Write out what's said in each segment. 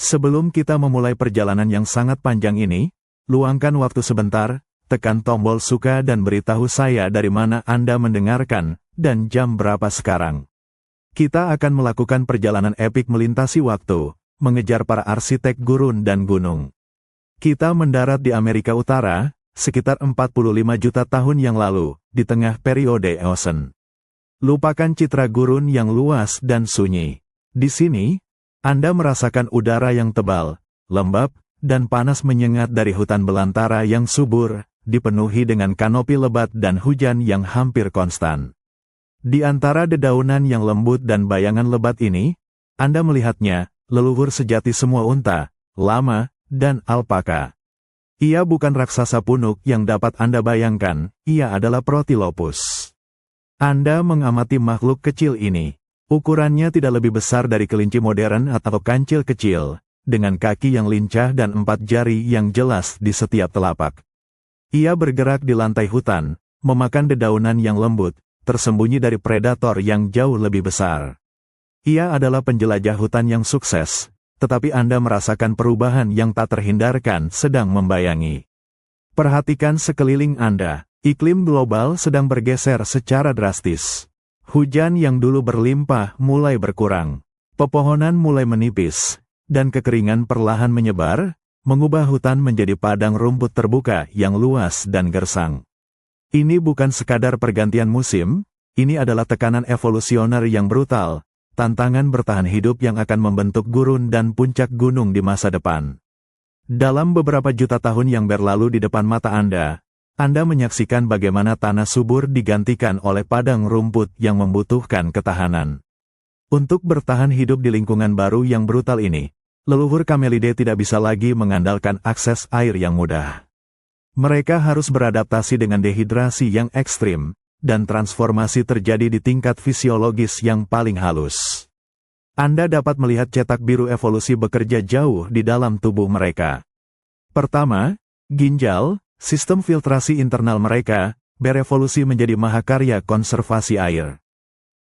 Sebelum kita memulai perjalanan yang sangat panjang ini, luangkan waktu sebentar, tekan tombol suka dan beritahu saya dari mana Anda mendengarkan, dan jam berapa sekarang. Kita akan melakukan perjalanan epik melintasi waktu, mengejar para arsitek gurun dan gunung. Kita mendarat di Amerika Utara, sekitar 45 juta tahun yang lalu, di tengah periode Eosen. Lupakan citra gurun yang luas dan sunyi. Di sini, Anda merasakan udara yang tebal, lembab, dan panas menyengat dari hutan belantara yang subur, dipenuhi dengan kanopi lebat dan hujan yang hampir konstan. Di antara dedaunan yang lembut dan bayangan lebat ini, Anda melihatnya, leluhur sejati semua unta, lama, dan alpaka. Ia bukan raksasa punuk yang dapat Anda bayangkan, ia adalah Protilopus. Anda mengamati makhluk kecil ini. Ukurannya tidak lebih besar dari kelinci modern atau kancil kecil, dengan kaki yang lincah dan 4 jari yang jelas di setiap telapak. Ia bergerak di lantai hutan, memakan dedaunan yang lembut, tersembunyi dari predator yang jauh lebih besar. Ia adalah penjelajah hutan yang sukses, tetapi Anda merasakan perubahan yang tak terhindarkan sedang membayangi. Perhatikan sekeliling Anda, iklim global sedang bergeser secara drastis. Hujan yang dulu berlimpah mulai berkurang, pepohonan mulai menipis, dan kekeringan perlahan menyebar, mengubah hutan menjadi padang rumput terbuka yang luas dan gersang. Ini bukan sekadar pergantian musim, ini adalah tekanan evolusioner yang brutal, tantangan bertahan hidup yang akan membentuk gurun dan puncak gunung di masa depan. Dalam beberapa juta tahun yang berlalu di depan mata Anda menyaksikan bagaimana tanah subur digantikan oleh padang rumput yang membutuhkan ketahanan. Untuk bertahan hidup di lingkungan baru yang brutal ini, leluhur Camelidae tidak bisa lagi mengandalkan akses air yang mudah. Mereka harus beradaptasi dengan dehidrasi yang ekstrim, dan transformasi terjadi di tingkat fisiologis yang paling halus. Anda dapat melihat cetak biru evolusi bekerja jauh di dalam tubuh mereka. Pertama, ginjal, sistem filtrasi internal mereka, berevolusi menjadi mahakarya konservasi air.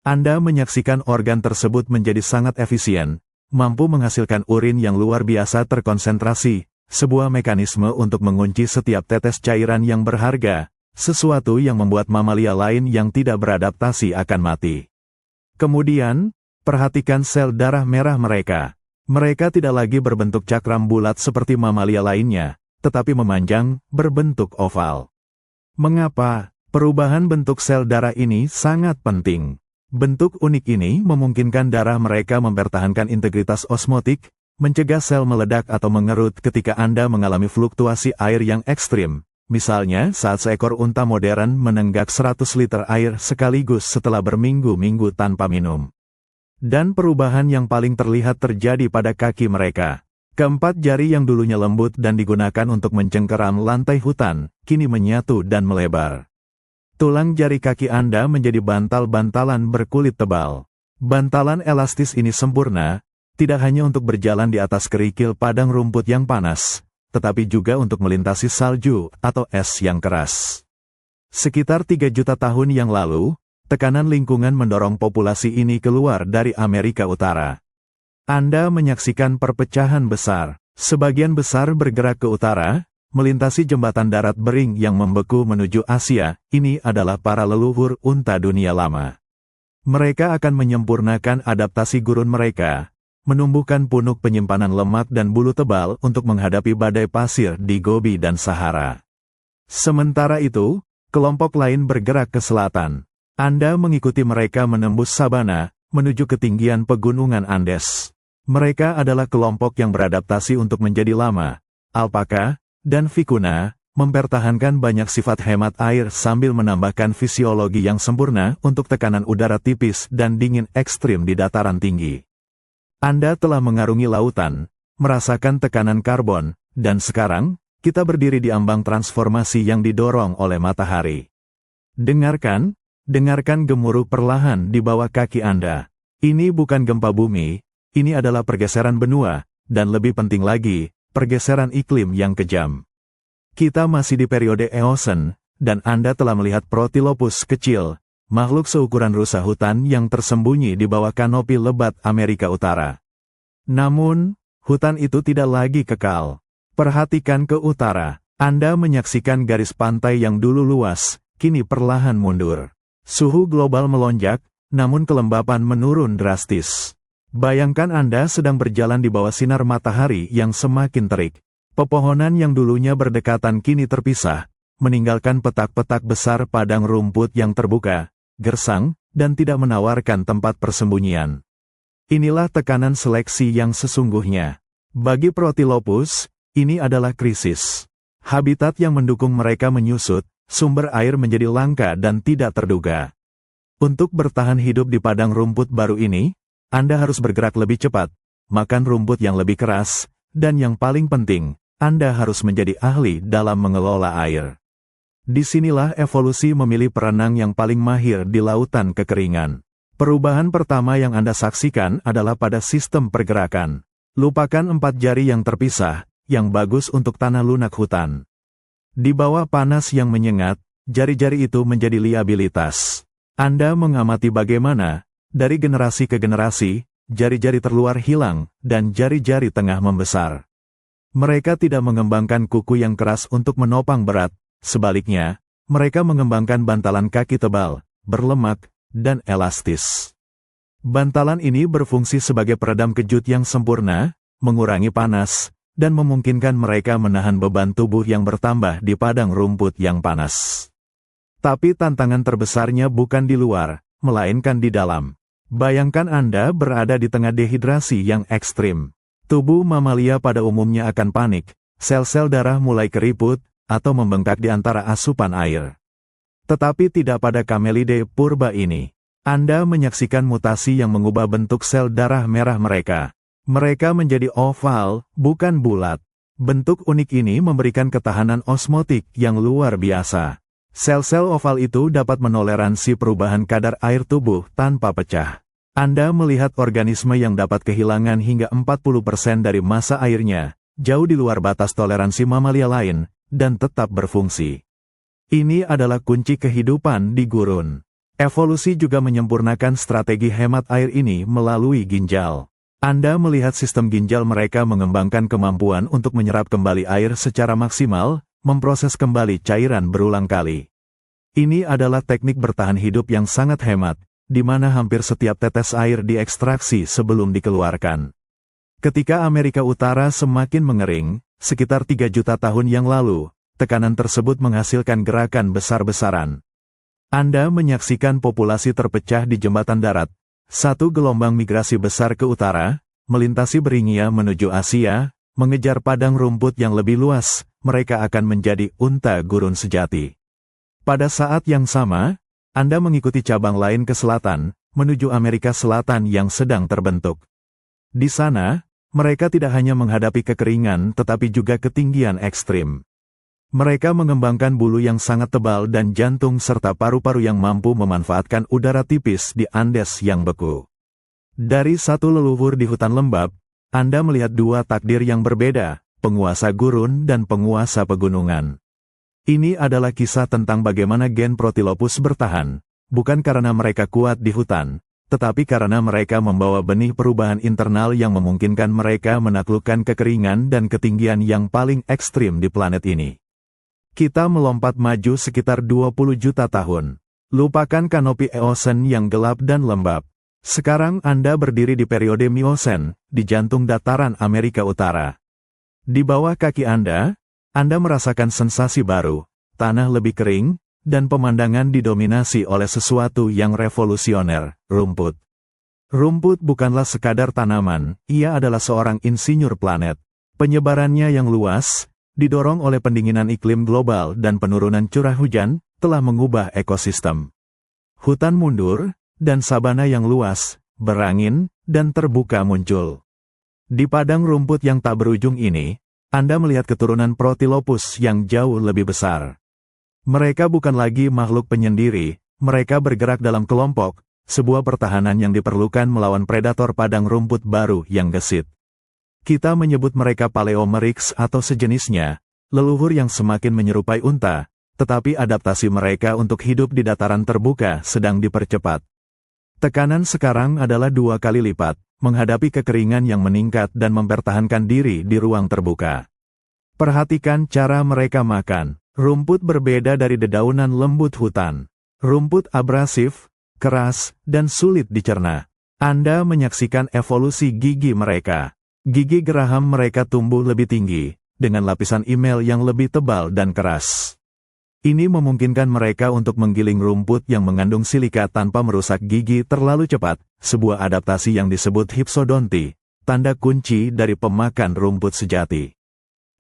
Anda menyaksikan organ tersebut menjadi sangat efisien, mampu menghasilkan urin yang luar biasa terkonsentrasi, sebuah mekanisme untuk mengunci setiap tetes cairan yang berharga, sesuatu yang membuat mamalia lain yang tidak beradaptasi akan mati. Kemudian, perhatikan sel darah merah mereka. Mereka tidak lagi berbentuk cakram bulat seperti mamalia lainnya, tetapi memanjang, berbentuk oval. Mengapa? Perubahan bentuk sel darah ini sangat penting. Bentuk unik ini memungkinkan darah mereka mempertahankan integritas osmotik, mencegah sel meledak atau mengerut ketika Anda mengalami fluktuasi air yang ekstrim. Misalnya saat seekor unta modern menenggak 100 liter air sekaligus setelah berminggu-minggu tanpa minum. Dan perubahan yang paling terlihat terjadi pada kaki mereka. Keempat jari yang dulunya lembut dan digunakan untuk mencengkeram lantai hutan, kini menyatu dan melebar. Tulang jari kaki Anda menjadi bantal-bantalan berkulit tebal. Bantalan elastis ini sempurna, tidak hanya untuk berjalan di atas kerikil padang rumput yang panas, tetapi juga untuk melintasi salju atau es yang keras. Sekitar 3 juta tahun yang lalu, tekanan lingkungan mendorong populasi ini keluar dari Amerika Utara. Anda menyaksikan perpecahan besar. Sebagian besar bergerak ke utara, melintasi jembatan darat bering yang membeku menuju Asia. Ini adalah para leluhur unta dunia lama. Mereka akan menyempurnakan adaptasi gurun mereka, menumbuhkan punuk penyimpanan lemak dan bulu tebal untuk menghadapi badai pasir di Gobi dan Sahara. Sementara itu, kelompok lain bergerak ke selatan. Anda mengikuti mereka menembus sabana, menuju ketinggian pegunungan Andes. Mereka adalah kelompok yang beradaptasi untuk menjadi lama, alpaka, dan vicuna, mempertahankan banyak sifat hemat air sambil menambahkan fisiologi yang sempurna untuk tekanan udara tipis dan dingin ekstrim di dataran tinggi. Anda telah mengarungi lautan, merasakan tekanan karbon, dan sekarang, kita berdiri di ambang transformasi yang didorong oleh matahari. Dengarkan gemuruh perlahan di bawah kaki Anda. Ini bukan gempa bumi. Ini adalah pergeseran benua, dan lebih penting lagi, pergeseran iklim yang kejam. Kita masih di periode Eosen, dan Anda telah melihat Protilopus kecil, makhluk seukuran rusa hutan yang tersembunyi di bawah kanopi lebat Amerika Utara. Namun, Hutan itu tidak lagi kekal. Perhatikan ke utara. Anda menyaksikan garis pantai yang dulu luas, kini perlahan mundur. Suhu global melonjak, namun kelembapan menurun drastis. Bayangkan Anda sedang berjalan di bawah sinar matahari yang semakin terik. Pepohonan yang dulunya berdekatan kini terpisah, meninggalkan petak-petak besar padang rumput yang terbuka, gersang, dan tidak menawarkan tempat persembunyian. Inilah tekanan seleksi yang sesungguhnya. Bagi Protilopus, ini adalah krisis. Habitat yang mendukung mereka menyusut, sumber air menjadi langka dan tidak terduga. Untuk bertahan hidup di padang rumput baru ini, Anda harus bergerak lebih cepat, makan rumput yang lebih keras, dan yang paling penting, Anda harus menjadi ahli dalam mengelola air. Disinilah evolusi memilih perenang yang paling mahir di lautan kekeringan. Perubahan pertama yang Anda saksikan adalah pada sistem pergerakan. Lupakan 4 jari yang terpisah, yang bagus untuk tanah lunak hutan. Di bawah panas yang menyengat, jari-jari itu menjadi liabilitas. Anda mengamati bagaimana, dari generasi ke generasi, jari-jari terluar hilang, dan jari-jari tengah membesar. Mereka tidak mengembangkan kuku yang keras untuk menopang berat. Sebaliknya, mereka mengembangkan bantalan kaki tebal, berlemak, dan elastis. Bantalan ini berfungsi sebagai peredam kejut yang sempurna, mengurangi panas, dan memungkinkan mereka menahan beban tubuh yang bertambah di padang rumput yang panas. Tapi tantangan terbesarnya bukan di luar, melainkan di dalam. Bayangkan Anda berada di tengah dehidrasi yang ekstrim. Tubuh mamalia pada umumnya akan panik, sel-sel darah mulai keriput, atau membengkak di antara asupan air. Tetapi tidak pada Camelidae purba ini. Anda menyaksikan mutasi yang mengubah bentuk sel darah merah mereka. Mereka menjadi oval, bukan bulat. Bentuk unik ini memberikan ketahanan osmotik yang luar biasa. Sel-sel oval itu dapat menoleransi perubahan kadar air tubuh tanpa pecah. Anda melihat organisme yang dapat kehilangan hingga 40% dari massa airnya, jauh di luar batas toleransi mamalia lain, dan tetap berfungsi. Ini adalah kunci kehidupan di gurun. Evolusi juga menyempurnakan strategi hemat air ini melalui ginjal. Anda melihat sistem ginjal mereka mengembangkan kemampuan untuk menyerap kembali air secara maksimal, memproses kembali cairan berulang kali. Ini adalah teknik bertahan hidup yang sangat hemat, di mana hampir setiap tetes air diekstraksi sebelum dikeluarkan. Ketika Amerika Utara semakin mengering, sekitar 3 juta tahun yang lalu, tekanan tersebut menghasilkan gerakan besar-besaran. Anda menyaksikan populasi terpecah di jembatan darat, satu gelombang migrasi besar ke utara, melintasi Beringia menuju Asia, mengejar padang rumput yang lebih luas, mereka akan menjadi unta gurun sejati. Pada saat yang sama, Anda mengikuti cabang lain ke selatan, menuju Amerika Selatan yang sedang terbentuk. Di sana, mereka tidak hanya menghadapi kekeringan tetapi juga ketinggian ekstrim. Mereka mengembangkan bulu yang sangat tebal dan jantung serta paru-paru yang mampu memanfaatkan udara tipis di Andes yang beku. Dari satu leluhur di hutan lembab, Anda melihat 2 takdir yang berbeda, penguasa gurun dan penguasa pegunungan. Ini adalah kisah tentang bagaimana gen Protilopus bertahan, bukan karena mereka kuat di hutan, tetapi karena mereka membawa benih perubahan internal yang memungkinkan mereka menaklukkan kekeringan dan ketinggian yang paling ekstrim di planet ini. Kita melompat maju sekitar 20 juta tahun. Lupakan kanopi Eosen yang gelap dan lembab. Sekarang Anda berdiri di periode Miosen, di jantung dataran Amerika Utara. Di bawah kaki Anda merasakan sensasi baru, tanah lebih kering, dan pemandangan didominasi oleh sesuatu yang revolusioner, rumput. Rumput bukanlah sekadar tanaman, ia adalah seorang insinyur planet. Penyebarannya yang luas, didorong oleh pendinginan iklim global dan penurunan curah hujan, telah mengubah ekosistem. Hutan mundur, dan sabana yang luas, berangin, dan terbuka muncul. Di padang rumput yang tak berujung ini, Anda melihat keturunan Protilopus yang jauh lebih besar. Mereka bukan lagi makhluk penyendiri, mereka bergerak dalam kelompok, sebuah pertahanan yang diperlukan melawan predator padang rumput baru yang gesit. Kita menyebut mereka Paleomerix atau sejenisnya, leluhur yang semakin menyerupai unta, tetapi adaptasi mereka untuk hidup di dataran terbuka sedang dipercepat. Tekanan sekarang adalah 2 kali lipat, menghadapi kekeringan yang meningkat dan mempertahankan diri di ruang terbuka. Perhatikan cara mereka makan. Rumput berbeda dari dedaunan lembut hutan. Rumput abrasif, keras, dan sulit dicerna. Anda menyaksikan evolusi gigi mereka. Gigi geraham mereka tumbuh lebih tinggi, dengan lapisan email yang lebih tebal dan keras. Ini memungkinkan mereka untuk menggiling rumput yang mengandung silika tanpa merusak gigi terlalu cepat, sebuah adaptasi yang disebut hypsodonti, tanda kunci dari pemakan rumput sejati.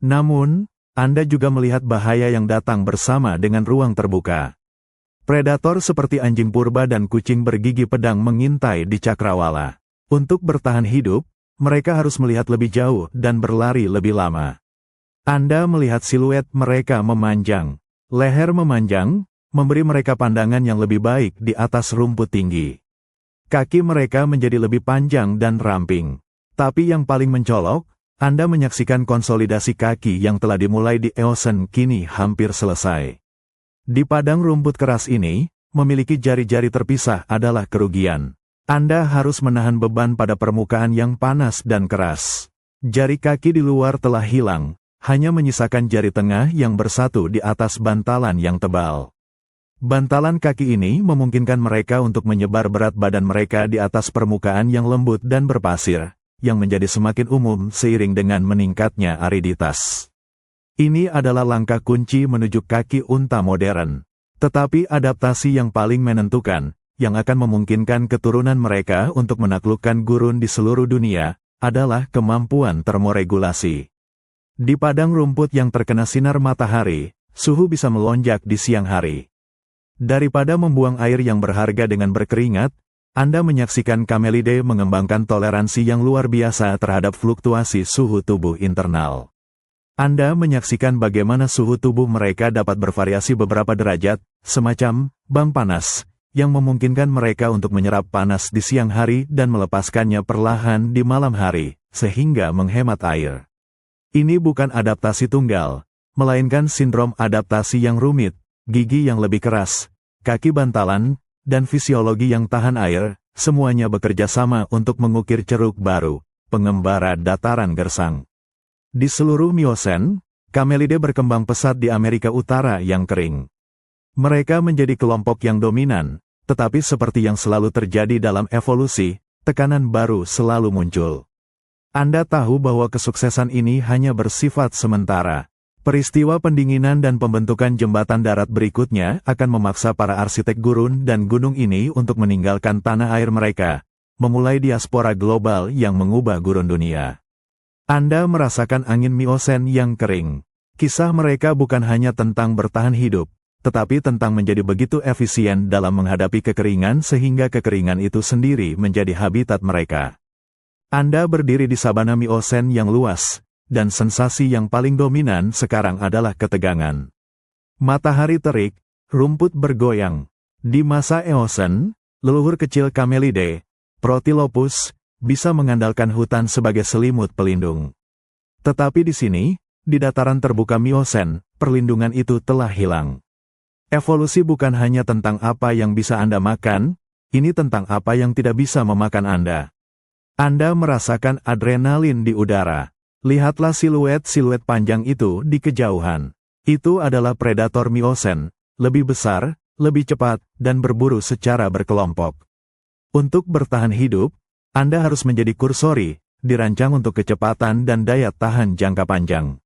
Namun, Anda juga melihat bahaya yang datang bersama dengan ruang terbuka. Predator seperti anjing purba dan kucing bergigi pedang mengintai di cakrawala. Untuk bertahan hidup, mereka harus melihat lebih jauh dan berlari lebih lama. Anda melihat siluet mereka memanjang. Leher memanjang, memberi mereka pandangan yang lebih baik di atas rumput tinggi. Kaki mereka menjadi lebih panjang dan ramping. Tapi yang paling mencolok, Anda menyaksikan konsolidasi kaki yang telah dimulai di Eosen kini hampir selesai. Di padang rumput keras ini, memiliki jari-jari terpisah adalah kerugian. Anda harus menahan beban pada permukaan yang panas dan keras. Jari kaki di luar telah hilang, hanya menyisakan jari tengah yang bersatu di atas bantalan yang tebal. Bantalan kaki ini memungkinkan mereka untuk menyebar berat badan mereka di atas permukaan yang lembut dan berpasir, yang menjadi semakin umum seiring dengan meningkatnya ariditas. Ini adalah langkah kunci menuju kaki unta modern. Tetapi adaptasi yang paling menentukan, yang akan memungkinkan keturunan mereka untuk menaklukkan gurun di seluruh dunia, adalah kemampuan termoregulasi. Di padang rumput yang terkena sinar matahari, suhu bisa melonjak di siang hari. Daripada membuang air yang berharga dengan berkeringat, Anda menyaksikan Camelidae mengembangkan toleransi yang luar biasa terhadap fluktuasi suhu tubuh internal. Anda menyaksikan bagaimana suhu tubuh mereka dapat bervariasi beberapa derajat, semacam bank panas, yang memungkinkan mereka untuk menyerap panas di siang hari dan melepaskannya perlahan di malam hari, sehingga menghemat air. Ini bukan adaptasi tunggal, melainkan sindrom adaptasi yang rumit, gigi yang lebih keras, kaki bantalan, dan fisiologi yang tahan air, semuanya bekerja sama untuk mengukir ceruk baru, pengembara dataran gersang. Di seluruh Miosen, Camelidae berkembang pesat di Amerika Utara yang kering. Mereka menjadi kelompok yang dominan, tetapi seperti yang selalu terjadi dalam evolusi, tekanan baru selalu muncul. Anda tahu bahwa kesuksesan ini hanya bersifat sementara. Peristiwa pendinginan dan pembentukan jembatan darat berikutnya akan memaksa para arsitek gurun dan gunung ini untuk meninggalkan tanah air mereka, memulai diaspora global yang mengubah gurun dunia. Anda merasakan angin Miosen yang kering. Kisah mereka bukan hanya tentang bertahan hidup, tetapi tentang menjadi begitu efisien dalam menghadapi kekeringan sehingga kekeringan itu sendiri menjadi habitat mereka. Anda berdiri di sabana Miosen yang luas, dan sensasi yang paling dominan sekarang adalah ketegangan. Matahari terik, rumput bergoyang. Di masa Eosen, leluhur kecil Camelidae, Protylopus, bisa mengandalkan hutan sebagai selimut pelindung. Tetapi di sini, di dataran terbuka Miosen, perlindungan itu telah hilang. Evolusi bukan hanya tentang apa yang bisa Anda makan, ini tentang apa yang tidak bisa memakan Anda. Anda merasakan adrenalin di udara. Lihatlah siluet-siluet panjang itu di kejauhan. Itu adalah predator Miosen, lebih besar, lebih cepat, dan berburu secara berkelompok. Untuk bertahan hidup, Anda harus menjadi kursori, dirancang untuk kecepatan dan daya tahan jangka panjang.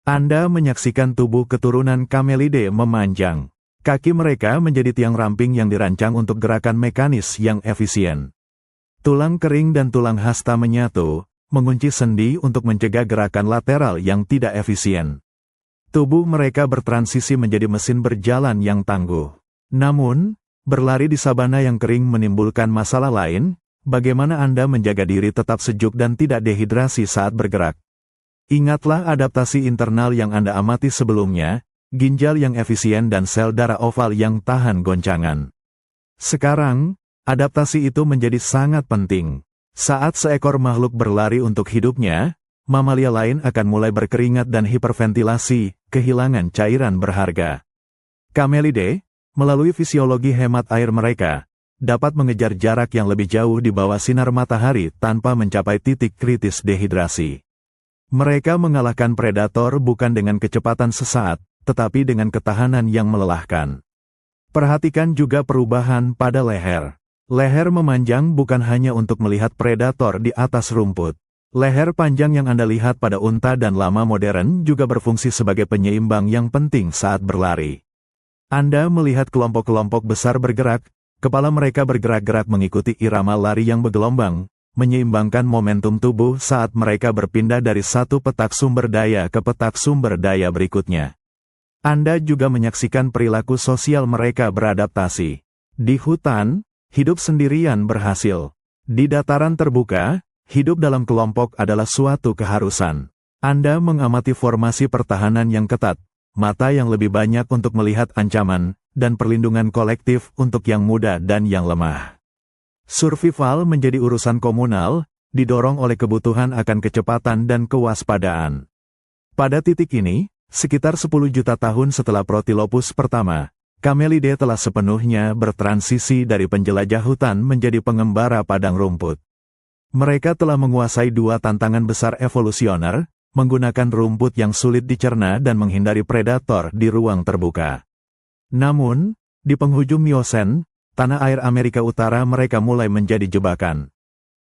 Anda menyaksikan tubuh keturunan Camelidae memanjang. Kaki mereka menjadi tiang ramping yang dirancang untuk gerakan mekanis yang efisien. Tulang kering dan tulang hasta menyatu, mengunci sendi untuk mencegah gerakan lateral yang tidak efisien. Tubuh mereka bertransisi menjadi mesin berjalan yang tangguh. Namun, berlari di sabana yang kering menimbulkan masalah lain, bagaimana Anda menjaga diri tetap sejuk dan tidak dehidrasi saat bergerak. Ingatlah adaptasi internal yang Anda amati sebelumnya, ginjal yang efisien dan sel darah oval yang tahan goncangan. Sekarang, adaptasi itu menjadi sangat penting. Saat seekor makhluk berlari untuk hidupnya, mamalia lain akan mulai berkeringat dan hiperventilasi, kehilangan cairan berharga. Camelidae, melalui fisiologi hemat air mereka, dapat mengejar jarak yang lebih jauh di bawah sinar matahari tanpa mencapai titik kritis dehidrasi. Mereka mengalahkan predator bukan dengan kecepatan sesaat, tetapi dengan ketahanan yang melelahkan. Perhatikan juga perubahan pada leher. Leher memanjang bukan hanya untuk melihat predator di atas rumput. Leher panjang yang Anda lihat pada unta dan lama modern juga berfungsi sebagai penyeimbang yang penting saat berlari. Anda melihat kelompok-kelompok besar bergerak, kepala mereka bergerak-gerak mengikuti irama lari yang bergelombang, menyeimbangkan momentum tubuh saat mereka berpindah dari satu petak sumber daya ke petak sumber daya berikutnya. Anda juga menyaksikan perilaku sosial mereka beradaptasi. Di hutan, hidup sendirian berhasil. Di dataran terbuka, hidup dalam kelompok adalah suatu keharusan. Anda mengamati formasi pertahanan yang ketat, mata yang lebih banyak untuk melihat ancaman, dan perlindungan kolektif untuk yang muda dan yang lemah. Survival menjadi urusan komunal, didorong oleh kebutuhan akan kecepatan dan kewaspadaan. Pada titik ini, sekitar 10 juta tahun setelah Protilopus pertama, Camelidae telah sepenuhnya bertransisi dari penjelajah hutan menjadi pengembara padang rumput. Mereka telah menguasai dua tantangan besar evolusioner, menggunakan rumput yang sulit dicerna dan menghindari predator di ruang terbuka. Namun, di penghujung Miosen, tanah air Amerika Utara mereka mulai menjadi jebakan.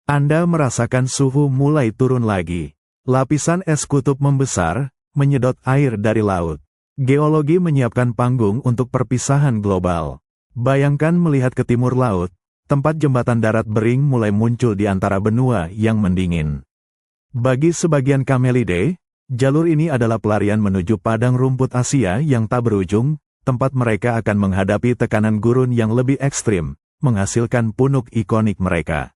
Anda merasakan suhu mulai turun lagi. Lapisan es kutub membesar, menyedot air dari laut. Geologi menyiapkan panggung untuk perpisahan global. Bayangkan melihat ke timur laut, tempat jembatan darat bering mulai muncul di antara benua yang mendingin. Bagi sebagian Camelidae, jalur ini adalah pelarian menuju padang rumput Asia yang tak berujung, tempat mereka akan menghadapi tekanan gurun yang lebih ekstrim, menghasilkan punuk ikonik mereka.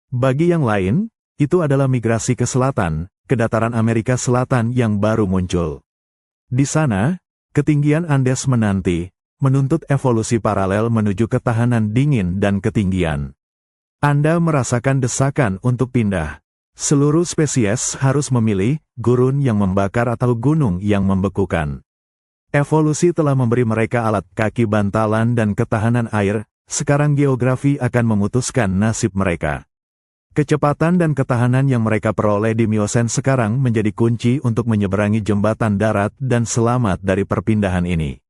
Bagi yang lain, itu adalah migrasi ke selatan, ke dataran Amerika Selatan yang baru muncul. Di sana, ketinggian Andes menanti, menuntut evolusi paralel menuju ketahanan dingin dan ketinggian. Anda merasakan desakan untuk pindah. Seluruh spesies harus memilih gurun yang membakar atau gunung yang membekukan. Evolusi telah memberi mereka alat kaki bantalan dan ketahanan air, sekarang geografi akan memutuskan nasib mereka. Kecepatan dan ketahanan yang mereka peroleh di Miosen sekarang menjadi kunci untuk menyeberangi jembatan darat dan selamat dari perpindahan ini.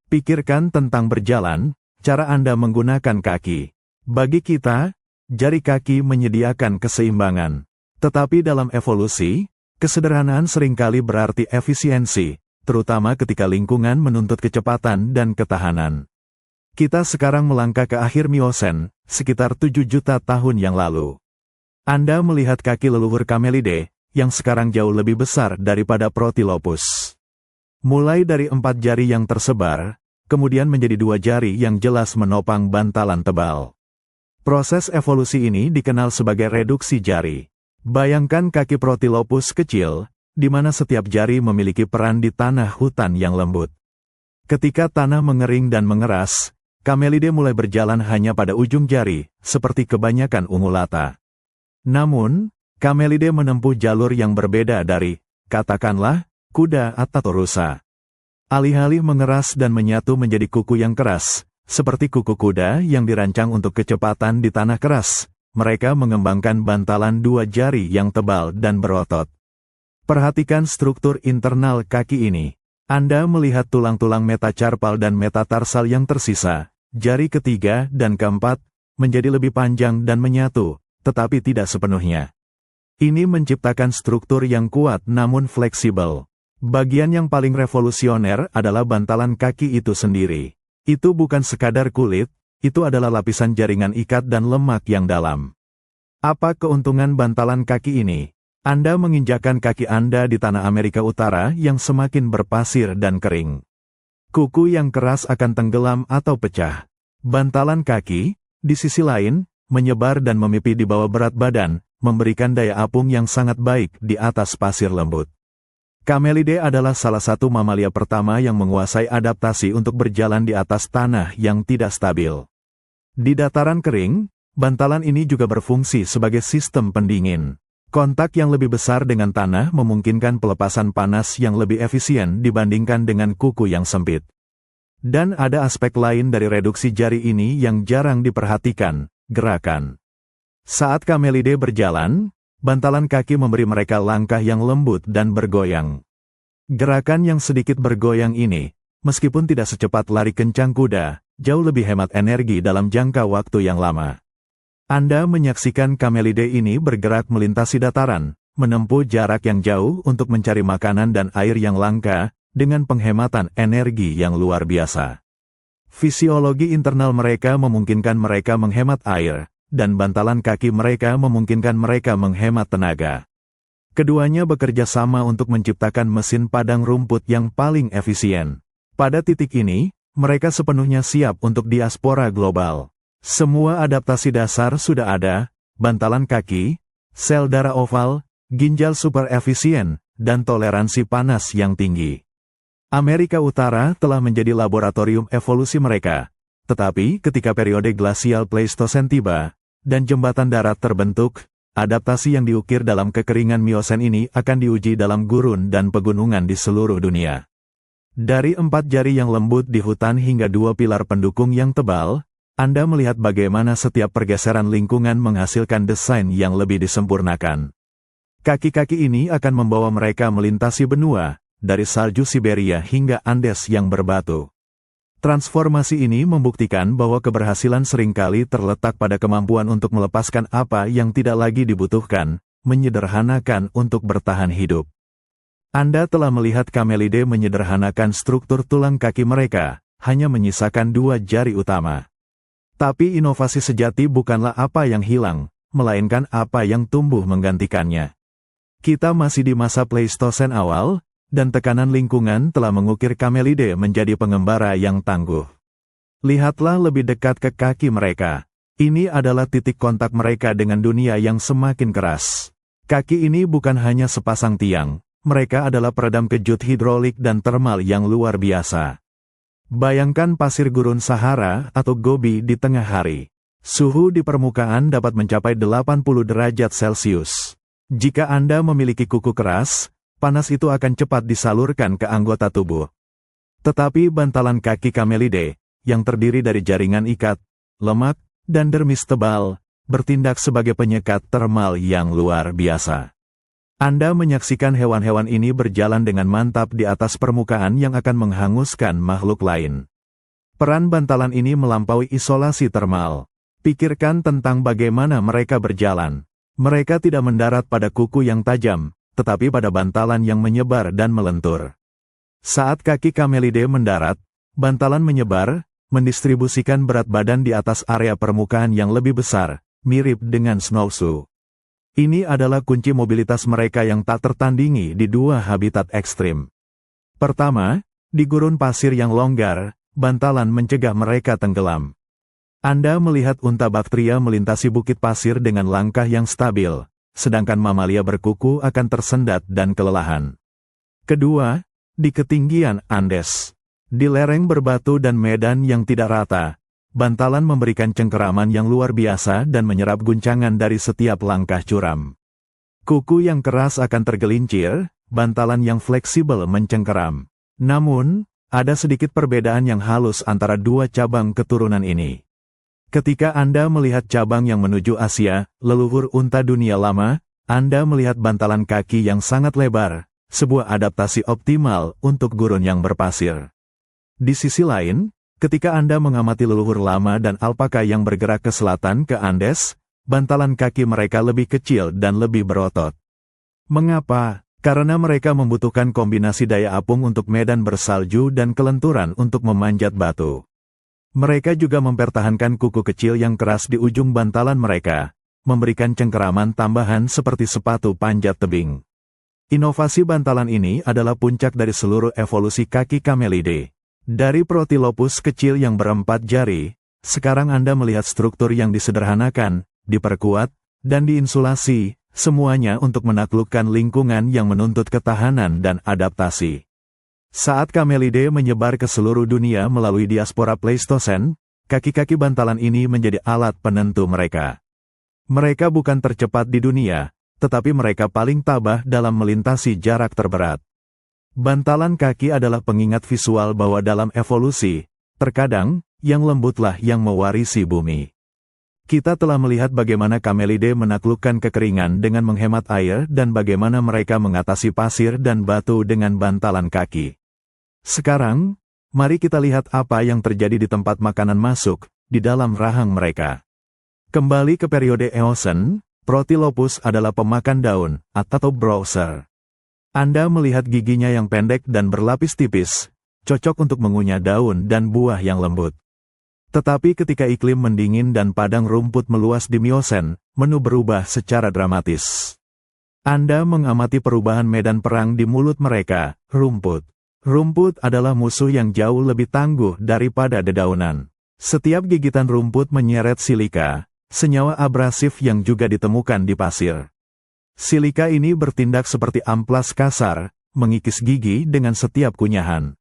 Pikirkan tentang berjalan, cara Anda menggunakan kaki. Bagi kita, jari kaki menyediakan keseimbangan. Tetapi dalam evolusi, kesederhanaan seringkali berarti efisiensi, terutama ketika lingkungan menuntut kecepatan dan ketahanan. Kita sekarang melangkah ke akhir Miosen, sekitar 7 juta tahun yang lalu. Anda melihat kaki leluhur Camelidae, yang sekarang jauh lebih besar daripada Protilopus. Mulai dari 4 jari yang tersebar, kemudian menjadi 2 jari yang jelas menopang bantalan tebal. Proses evolusi ini dikenal sebagai reduksi jari. Bayangkan kaki Protilopus kecil, di mana setiap jari memiliki peran di tanah hutan yang lembut. Ketika tanah mengering dan mengeras, Camelidae mulai berjalan hanya pada ujung jari, seperti kebanyakan ungulata. Namun, Camelidae menempuh jalur yang berbeda dari, katakanlah, kuda atau rusa. Alih-alih mengeras dan menyatu menjadi kuku yang keras, seperti kuku kuda yang dirancang untuk kecepatan di tanah keras, mereka mengembangkan bantalan 2 jari yang tebal dan berotot. Perhatikan struktur internal kaki ini. Anda melihat tulang-tulang metacarpal dan metatarsal yang tersisa, jari ketiga dan keempat, menjadi lebih panjang dan menyatu, tetapi tidak sepenuhnya. Ini menciptakan struktur yang kuat namun fleksibel. Bagian yang paling revolusioner adalah bantalan kaki itu sendiri. Itu bukan sekadar kulit, itu adalah lapisan jaringan ikat dan lemak yang dalam. Apa keuntungan bantalan kaki ini? Anda menginjakkan kaki Anda di tanah Amerika Utara yang semakin berpasir dan kering. Kuku yang keras akan tenggelam atau pecah. Bantalan kaki, di sisi lain, menyebar dan memipih di bawah berat badan, memberikan daya apung yang sangat baik di atas pasir lembut. Camelidae adalah salah satu mamalia pertama yang menguasai adaptasi untuk berjalan di atas tanah yang tidak stabil. Di dataran kering, bantalan ini juga berfungsi sebagai sistem pendingin. Kontak yang lebih besar dengan tanah memungkinkan pelepasan panas yang lebih efisien dibandingkan dengan kuku yang sempit. Dan ada aspek lain dari reduksi jari ini yang jarang diperhatikan, gerakan. Saat Camelidae berjalan, bantalan kaki memberi mereka langkah yang lembut dan bergoyang. Gerakan yang sedikit bergoyang ini, meskipun tidak secepat lari kencang kuda, jauh lebih hemat energi dalam jangka waktu yang lama. Anda menyaksikan Camelidae ini bergerak melintasi dataran, menempuh jarak yang jauh untuk mencari makanan dan air yang langka, dengan penghematan energi yang luar biasa. Fisiologi internal mereka memungkinkan mereka menghemat air, dan bantalan kaki mereka memungkinkan mereka menghemat tenaga. Keduanya bekerja sama untuk menciptakan mesin padang rumput yang paling efisien. Pada titik ini, mereka sepenuhnya siap untuk diaspora global. Semua adaptasi dasar sudah ada, bantalan kaki, sel darah oval, ginjal super efisien, dan toleransi panas yang tinggi. Amerika Utara telah menjadi laboratorium evolusi mereka. Tetapi ketika periode glasial Pleistosen tiba, dan jembatan darat terbentuk, adaptasi yang diukir dalam kekeringan Miosen ini akan diuji dalam gurun dan pegunungan di seluruh dunia. Dari 4 jari yang lembut di hutan hingga 2 pilar pendukung yang tebal, Anda melihat bagaimana setiap pergeseran lingkungan menghasilkan desain yang lebih disempurnakan. Kaki-kaki ini akan membawa mereka melintasi benua, dari salju Siberia hingga Andes yang berbatu. Transformasi ini membuktikan bahwa keberhasilan seringkali terletak pada kemampuan untuk melepaskan apa yang tidak lagi dibutuhkan, menyederhanakan untuk bertahan hidup. Anda telah melihat Camelidae menyederhanakan struktur tulang kaki mereka, hanya menyisakan 2 jari utama. Tapi inovasi sejati bukanlah apa yang hilang, melainkan apa yang tumbuh menggantikannya. Kita masih di masa Pleistosen awal, dan tekanan lingkungan telah mengukir Camelidae menjadi pengembara yang tangguh. Lihatlah lebih dekat ke kaki mereka. Ini adalah titik kontak mereka dengan dunia yang semakin keras. Kaki ini bukan hanya sepasang tiang, mereka adalah peredam kejut hidrolik dan termal yang luar biasa. Bayangkan pasir gurun Sahara atau Gobi di tengah hari. Suhu di permukaan dapat mencapai 80 derajat Celcius. Jika Anda memiliki kuku keras, panas itu akan cepat disalurkan ke anggota tubuh. Tetapi bantalan kaki Camelidae, yang terdiri dari jaringan ikat, lemak, dan dermis tebal, bertindak sebagai penyekat termal yang luar biasa. Anda menyaksikan hewan-hewan ini berjalan dengan mantap di atas permukaan yang akan menghanguskan makhluk lain. Peran bantalan ini melampaui isolasi termal. Pikirkan tentang bagaimana mereka berjalan. Mereka tidak mendarat pada kuku yang tajam, tetapi pada bantalan yang menyebar dan melentur. Saat kaki Camelidae mendarat, bantalan menyebar, mendistribusikan berat badan di atas area permukaan yang lebih besar, mirip dengan snowshoe. Ini adalah kunci mobilitas mereka yang tak tertandingi di 2 habitat ekstrim. Pertama, di gurun pasir yang longgar, bantalan mencegah mereka tenggelam. Anda melihat unta baktria melintasi bukit pasir dengan langkah yang stabil, sedangkan mamalia berkuku akan tersendat dan kelelahan. Kedua, di ketinggian Andes, di lereng berbatu dan medan yang tidak rata, bantalan memberikan cengkeraman yang luar biasa dan menyerap guncangan dari setiap langkah curam. Kuku yang keras akan tergelincir, bantalan yang fleksibel mencengkeram. Namun, ada sedikit perbedaan yang halus antara 2 cabang keturunan ini. Ketika Anda melihat cabang yang menuju Asia, leluhur unta dunia lama, Anda melihat bantalan kaki yang sangat lebar, sebuah adaptasi optimal untuk gurun yang berpasir. Di sisi lain, ketika Anda mengamati leluhur lama dan alpaka yang bergerak ke selatan ke Andes, bantalan kaki mereka lebih kecil dan lebih berotot. Mengapa? Karena mereka membutuhkan kombinasi daya apung untuk medan bersalju dan kelenturan untuk memanjat batu. Mereka juga mempertahankan kuku kecil yang keras di ujung bantalan mereka, memberikan cengkeraman tambahan seperti sepatu panjat tebing. Inovasi bantalan ini adalah puncak dari seluruh evolusi kaki Camelidae. Dari Protilopus kecil yang ber4 jari, sekarang Anda melihat struktur yang disederhanakan, diperkuat, dan diinsulasi, semuanya untuk menaklukkan lingkungan yang menuntut ketahanan dan adaptasi. Saat Camelidae menyebar ke seluruh dunia melalui diaspora Pleistosen, kaki-kaki bantalan ini menjadi alat penentu mereka. Mereka bukan tercepat di dunia, tetapi mereka paling tabah dalam melintasi jarak terberat. Bantalan kaki adalah pengingat visual bahwa dalam evolusi, Terkadang, yang lembutlah yang mewarisi bumi. Kita telah melihat bagaimana Kamelidae menaklukkan kekeringan dengan menghemat air dan bagaimana mereka mengatasi pasir dan batu dengan bantalan kaki. Sekarang, mari kita lihat apa yang terjadi di tempat makanan masuk, di dalam rahang mereka. Kembali ke periode Eosen, Protylopus adalah pemakan daun, atau browser. Anda melihat giginya yang pendek dan berlapis tipis, cocok untuk mengunyah daun dan buah yang lembut. Tetapi ketika iklim mendingin dan padang rumput meluas di Miosen, menu berubah secara dramatis. Anda mengamati perubahan medan perang di mulut mereka, rumput. Rumput adalah musuh yang jauh lebih tangguh daripada dedaunan. Setiap gigitan rumput menyeret silika, senyawa abrasif yang juga ditemukan di pasir. Silika ini bertindak seperti amplas kasar, mengikis gigi dengan setiap kunyahan.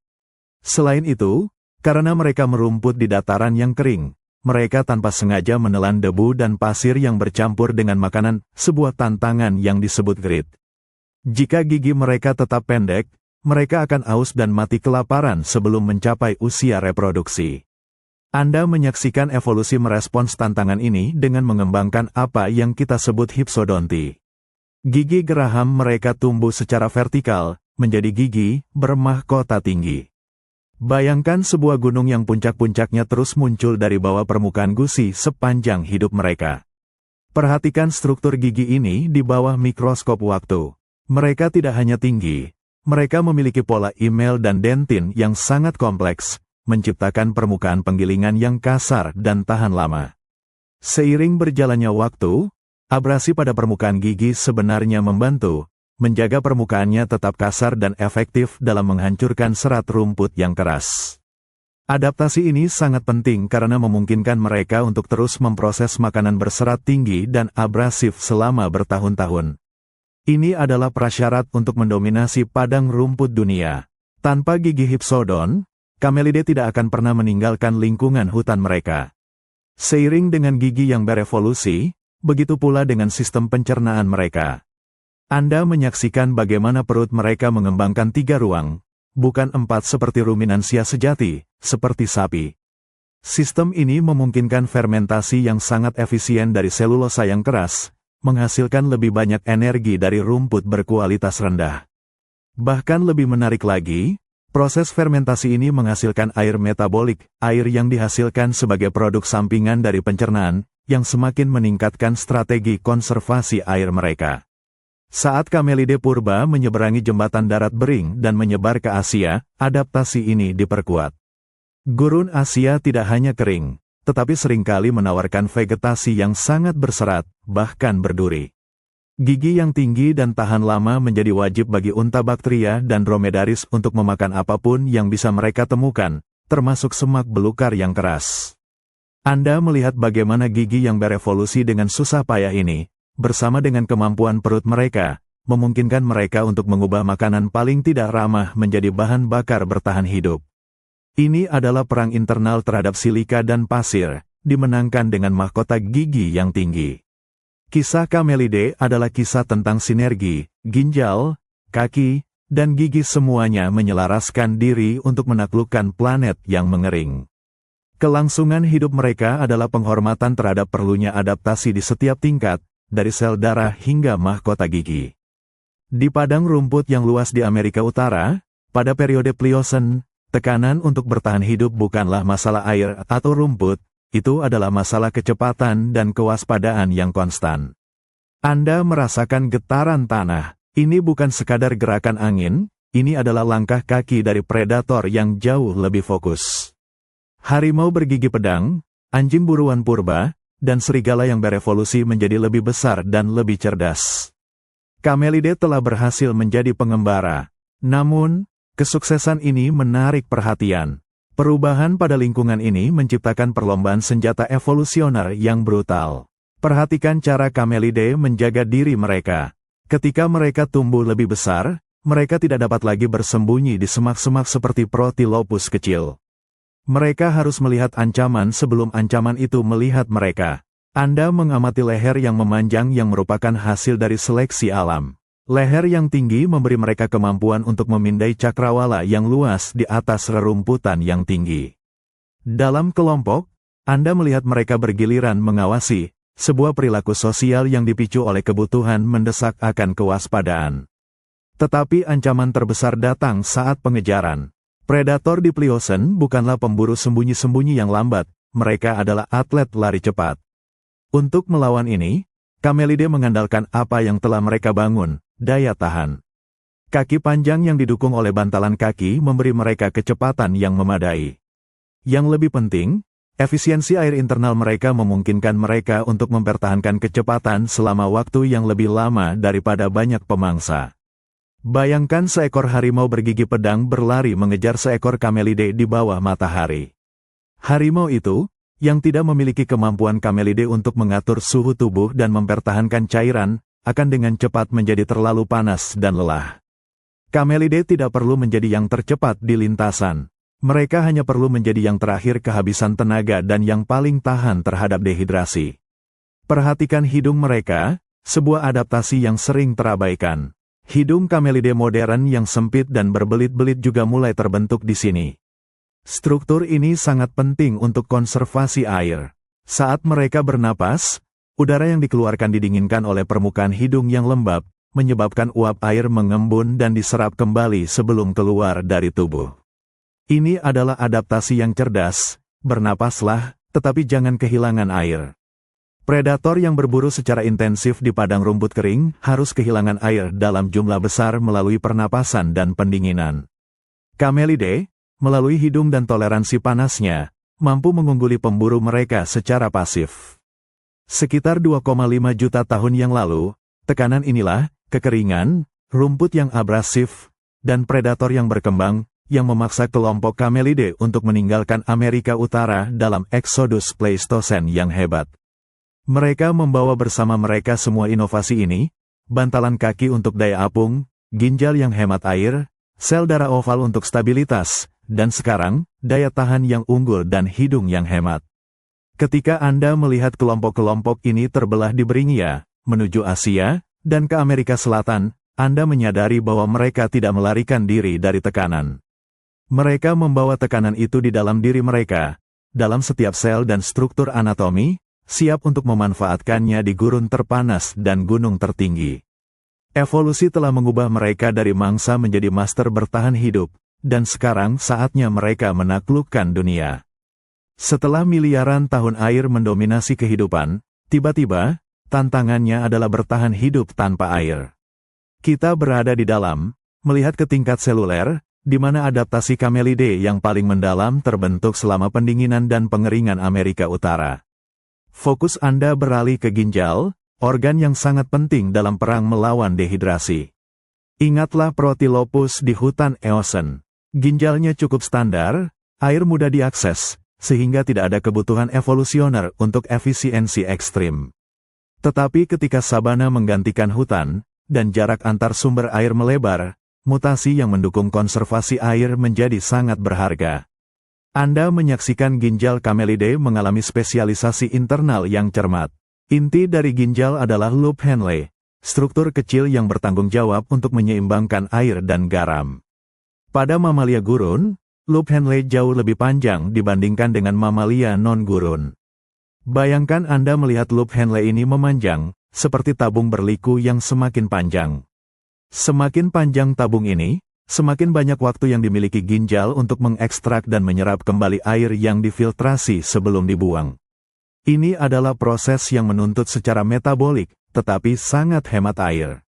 Selain itu, karena mereka merumput di dataran yang kering, mereka tanpa sengaja menelan debu dan pasir yang bercampur dengan makanan, sebuah tantangan yang disebut grit. Jika gigi mereka tetap pendek, mereka akan aus dan mati kelaparan sebelum mencapai usia reproduksi. Anda menyaksikan evolusi merespons tantangan ini dengan mengembangkan apa yang kita sebut hypsodonti. Gigi geraham mereka tumbuh secara vertikal, menjadi gigi bermahkota tinggi. Bayangkan sebuah gunung yang puncak-puncaknya terus muncul dari bawah permukaan gusi sepanjang hidup mereka. Perhatikan struktur gigi ini di bawah mikroskop waktu. Mereka tidak hanya tinggi, mereka memiliki pola email dan dentin yang sangat kompleks, menciptakan permukaan penggilingan yang kasar dan tahan lama. Seiring berjalannya waktu, abrasi pada permukaan gigi sebenarnya membantu menjaga permukaannya tetap kasar dan efektif dalam menghancurkan serat rumput yang keras. Adaptasi ini sangat penting karena memungkinkan mereka untuk terus memproses makanan berserat tinggi dan abrasif selama bertahun-tahun. Ini adalah prasyarat untuk mendominasi padang rumput dunia. Tanpa gigi hypsodon, Kamelidae tidak akan pernah meninggalkan lingkungan hutan mereka. Seiring dengan gigi yang berevolusi, begitu pula dengan sistem pencernaan mereka. Anda menyaksikan bagaimana perut mereka mengembangkan 3 ruang, bukan 4 seperti ruminansia sejati, seperti sapi. Sistem ini memungkinkan fermentasi yang sangat efisien dari selulosa yang keras, menghasilkan lebih banyak energi dari rumput berkualitas rendah. Bahkan lebih menarik lagi, proses fermentasi ini menghasilkan air metabolik, air yang dihasilkan sebagai produk sampingan dari pencernaan, yang semakin meningkatkan strategi konservasi air mereka. Saat Kamelidae purba menyeberangi jembatan darat Bering dan menyebar ke Asia, adaptasi ini diperkuat. Gurun Asia tidak hanya kering, tetapi seringkali menawarkan vegetasi yang sangat berserat, bahkan berduri. Gigi yang tinggi dan tahan lama menjadi wajib bagi unta Bactria dan dromedaris untuk memakan apapun yang bisa mereka temukan, termasuk semak belukar yang keras. Anda melihat bagaimana gigi yang berevolusi dengan susah payah ini, bersama dengan kemampuan perut mereka, memungkinkan mereka untuk mengubah makanan paling tidak ramah menjadi bahan bakar bertahan hidup. Ini adalah perang internal terhadap silika dan pasir, dimenangkan dengan mahkota gigi yang tinggi. Kisah Kamelidae adalah kisah tentang sinergi, ginjal, kaki, dan gigi semuanya menyelaraskan diri untuk menaklukkan planet yang mengering. Kelangsungan hidup mereka adalah penghormatan terhadap perlunya adaptasi di setiap tingkat, dari sel darah hingga mahkota gigi. Di padang rumput yang luas di Amerika Utara, pada periode Pliocene, tekanan untuk bertahan hidup bukanlah masalah air atau rumput, itu adalah masalah kecepatan dan kewaspadaan yang konstan. Anda merasakan getaran tanah, ini bukan sekadar gerakan angin, ini adalah langkah kaki dari predator yang jauh lebih fokus. Harimau bergigi pedang, anjing buruan purba, dan serigala yang berevolusi menjadi lebih besar dan lebih cerdas. Kamelidae telah berhasil menjadi pengembara. Namun, kesuksesan ini menarik perhatian. Perubahan pada lingkungan ini menciptakan perlombaan senjata evolusioner yang brutal. Perhatikan cara Kamelidae menjaga diri mereka. Ketika mereka tumbuh lebih besar, mereka tidak dapat lagi bersembunyi di semak-semak seperti Protylopus kecil. Mereka harus melihat ancaman sebelum ancaman itu melihat mereka. Anda mengamati leher yang memanjang yang merupakan hasil dari seleksi alam. Leher yang tinggi memberi mereka kemampuan untuk memindai cakrawala yang luas di atas rerumputan yang tinggi. Dalam kelompok, Anda melihat mereka bergiliran mengawasi, sebuah perilaku sosial yang dipicu oleh kebutuhan mendesak akan kewaspadaan. Tetapi ancaman terbesar datang saat pengejaran. Predator di Pliocene bukanlah pemburu sembunyi-sembunyi yang lambat, mereka adalah atlet lari cepat. Untuk melawan ini, Camelidae mengandalkan apa yang telah mereka bangun, daya tahan. Kaki panjang yang didukung oleh bantalan kaki memberi mereka kecepatan yang memadai. Yang lebih penting, efisiensi air internal mereka memungkinkan mereka untuk mempertahankan kecepatan selama waktu yang lebih lama daripada banyak pemangsa. Bayangkan seekor harimau bergigi pedang berlari mengejar seekor Camelidae di bawah matahari. Harimau itu, yang tidak memiliki kemampuan Camelidae untuk mengatur suhu tubuh dan mempertahankan cairan, akan dengan cepat menjadi terlalu panas dan lelah. Camelidae tidak perlu menjadi yang tercepat di lintasan. Mereka hanya perlu menjadi yang terakhir kehabisan tenaga dan yang paling tahan terhadap dehidrasi. Perhatikan hidung mereka, sebuah adaptasi yang sering terabaikan. Hidung Camelidae modern yang sempit dan berbelit-belit juga mulai terbentuk di sini. Struktur ini sangat penting untuk konservasi air. Saat mereka bernapas, udara yang dikeluarkan didinginkan oleh permukaan hidung yang lembab, menyebabkan uap air mengembun dan diserap kembali sebelum keluar dari tubuh. Ini adalah adaptasi yang cerdas, bernapaslah, tetapi jangan kehilangan air. Predator yang berburu secara intensif di padang rumput kering harus kehilangan air dalam jumlah besar melalui pernapasan dan pendinginan. Camelidae, melalui hidung dan toleransi panasnya, mampu mengungguli pemburu mereka secara pasif. Sekitar 2,5 juta tahun yang lalu, tekanan inilah, kekeringan, rumput yang abrasif, dan predator yang berkembang, yang memaksa kelompok Camelidae untuk meninggalkan Amerika Utara dalam eksodus Pleistocene yang hebat. Mereka membawa bersama mereka semua inovasi ini, bantalan kaki untuk daya apung, ginjal yang hemat air, sel darah oval untuk stabilitas, dan sekarang, daya tahan yang unggul dan hidung yang hemat. Ketika Anda melihat kelompok-kelompok ini terbelah di Beringia, menuju Asia, dan ke Amerika Selatan, Anda menyadari bahwa mereka tidak melarikan diri dari tekanan. Mereka membawa tekanan itu di dalam diri mereka, dalam setiap sel dan struktur anatomi, siap untuk memanfaatkannya di gurun terpanas dan gunung tertinggi. Evolusi telah mengubah mereka dari mangsa menjadi master bertahan hidup, dan sekarang saatnya mereka menaklukkan dunia. Setelah miliaran tahun air mendominasi kehidupan, tiba-tiba, tantangannya adalah bertahan hidup tanpa air. Kita berada di dalam, melihat ke tingkat seluler, di mana adaptasi Camelidae yang paling mendalam terbentuk selama pendinginan dan pengeringan Amerika Utara. Fokus Anda beralih ke ginjal, organ yang sangat penting dalam perang melawan dehidrasi. Ingatlah Protilopus di hutan Eosen. Ginjalnya cukup standar, air mudah diakses, sehingga tidak ada kebutuhan evolusioner untuk efisiensi ekstrim. Tetapi ketika sabana menggantikan hutan, dan jarak antar sumber air melebar, mutasi yang mendukung konservasi air menjadi sangat berharga. Anda menyaksikan ginjal Camelidae mengalami spesialisasi internal yang cermat. Inti dari ginjal adalah loop Henle, struktur kecil yang bertanggung jawab untuk menyeimbangkan air dan garam. Pada mamalia gurun, loop Henle jauh lebih panjang dibandingkan dengan mamalia non-gurun. Bayangkan Anda melihat loop Henle ini memanjang, seperti tabung berliku yang semakin panjang. Semakin panjang tabung ini, semakin banyak waktu yang dimiliki ginjal untuk mengekstrak dan menyerap kembali air yang difiltrasi sebelum dibuang. Ini adalah proses yang menuntut secara metabolik, tetapi sangat hemat air.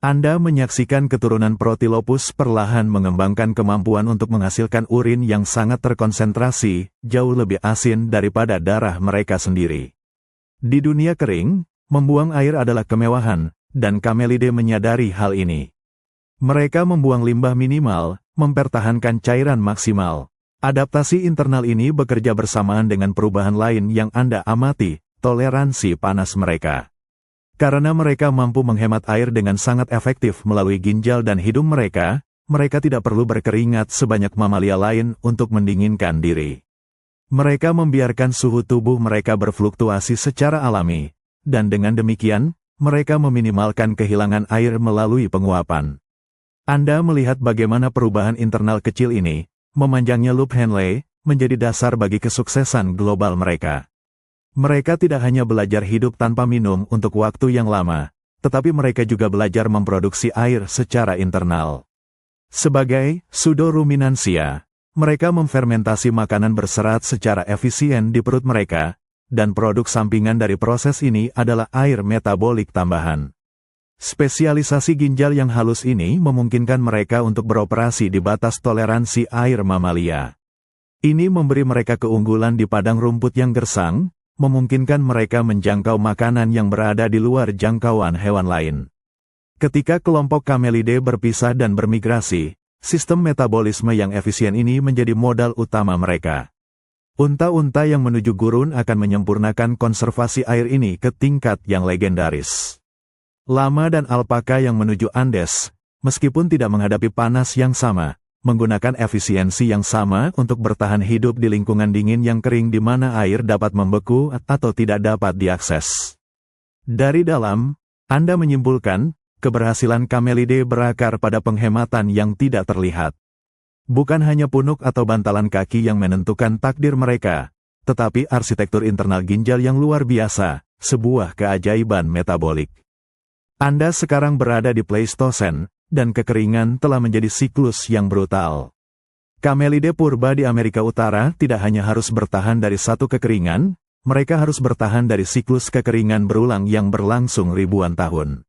Anda menyaksikan keturunan Protilopus perlahan mengembangkan kemampuan untuk menghasilkan urin yang sangat terkonsentrasi, jauh lebih asin daripada darah mereka sendiri. Di dunia kering, membuang air adalah kemewahan, dan Camelidae menyadari hal ini. Mereka membuang limbah minimal, mempertahankan cairan maksimal. Adaptasi internal ini bekerja bersamaan dengan perubahan lain yang Anda amati, toleransi panas mereka. Karena mereka mampu menghemat air dengan sangat efektif melalui ginjal dan hidung mereka, mereka tidak perlu berkeringat sebanyak mamalia lain untuk mendinginkan diri. Mereka membiarkan suhu tubuh mereka berfluktuasi secara alami, dan dengan demikian, mereka meminimalkan kehilangan air melalui penguapan. Anda melihat bagaimana perubahan internal kecil ini, memanjangnya loop Henle, menjadi dasar bagi kesuksesan global mereka. Mereka tidak hanya belajar hidup tanpa minum untuk waktu yang lama, tetapi mereka juga belajar memproduksi air secara internal. Sebagai pseudoruminansia, mereka memfermentasi makanan berserat secara efisien di perut mereka, dan produk sampingan dari proses ini adalah air metabolik tambahan. Spesialisasi ginjal yang halus ini memungkinkan mereka untuk beroperasi di batas toleransi air mamalia. Ini memberi mereka keunggulan di padang rumput yang gersang, memungkinkan mereka menjangkau makanan yang berada di luar jangkauan hewan lain. Ketika kelompok Camelidae berpisah dan bermigrasi, sistem metabolisme yang efisien ini menjadi modal utama mereka. Unta-unta yang menuju gurun akan menyempurnakan konservasi air ini ke tingkat yang legendaris. Lama dan alpaka yang menuju Andes, meskipun tidak menghadapi panas yang sama, menggunakan efisiensi yang sama untuk bertahan hidup di lingkungan dingin yang kering di mana air dapat membeku atau tidak dapat diakses. Dari dalam, Anda menyimpulkan, keberhasilan Camelidae berakar pada penghematan yang tidak terlihat. Bukan hanya punuk atau bantalan kaki yang menentukan takdir mereka, tetapi arsitektur internal ginjal yang luar biasa, sebuah keajaiban metabolik. Anda sekarang berada di Pleistosen, dan kekeringan telah menjadi siklus yang brutal. Camelidae purba di Amerika Utara tidak hanya harus bertahan dari satu kekeringan, mereka harus bertahan dari siklus kekeringan berulang yang berlangsung ribuan tahun.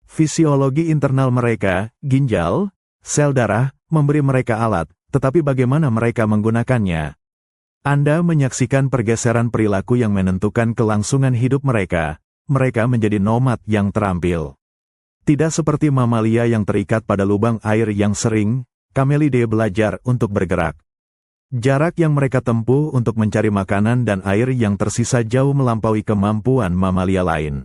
Fisiologi internal mereka, ginjal, sel darah, memberi mereka alat, tetapi bagaimana mereka menggunakannya? Anda menyaksikan pergeseran perilaku yang menentukan kelangsungan hidup mereka. Mereka menjadi nomad yang terampil. Tidak seperti mamalia yang terikat pada lubang air yang sering, Camelidae belajar untuk bergerak. Jarak yang mereka tempuh untuk mencari makanan dan air yang tersisa jauh melampaui kemampuan mamalia lain.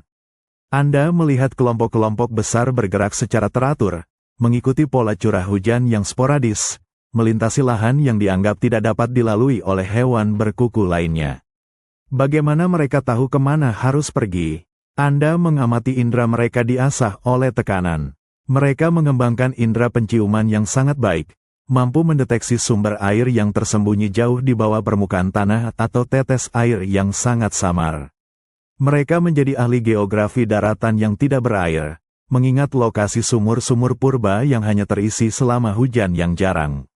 Anda melihat kelompok-kelompok besar bergerak secara teratur, mengikuti pola curah hujan yang sporadis, melintasi lahan yang dianggap tidak dapat dilalui oleh hewan berkuku lainnya. Bagaimana mereka tahu kemana harus pergi? Anda mengamati indera mereka diasah oleh tekanan. Mereka mengembangkan indera penciuman yang sangat baik, mampu mendeteksi sumber air yang tersembunyi jauh di bawah permukaan tanah atau tetes air yang sangat samar. Mereka menjadi ahli geografi daratan yang tidak berair, mengingat lokasi sumur-sumur purba yang hanya terisi selama hujan yang jarang.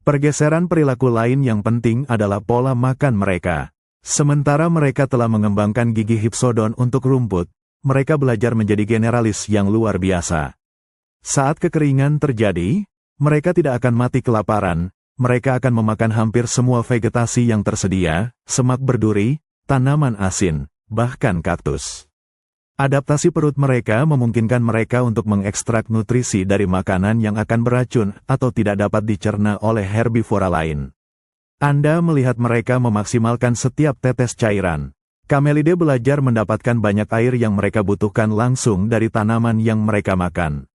Pergeseran perilaku lain yang penting adalah pola makan mereka. Sementara mereka telah mengembangkan gigi hipsodon untuk rumput, mereka belajar menjadi generalis yang luar biasa. Saat kekeringan terjadi, mereka tidak akan mati kelaparan, mereka akan memakan hampir semua vegetasi yang tersedia, semak berduri, tanaman asin, bahkan kaktus. Adaptasi perut mereka memungkinkan mereka untuk mengekstrak nutrisi dari makanan yang akan beracun atau tidak dapat dicerna oleh herbivora lain. Anda melihat mereka memaksimalkan setiap tetes cairan. Camelidae belajar mendapatkan banyak air yang mereka butuhkan langsung dari tanaman yang mereka makan.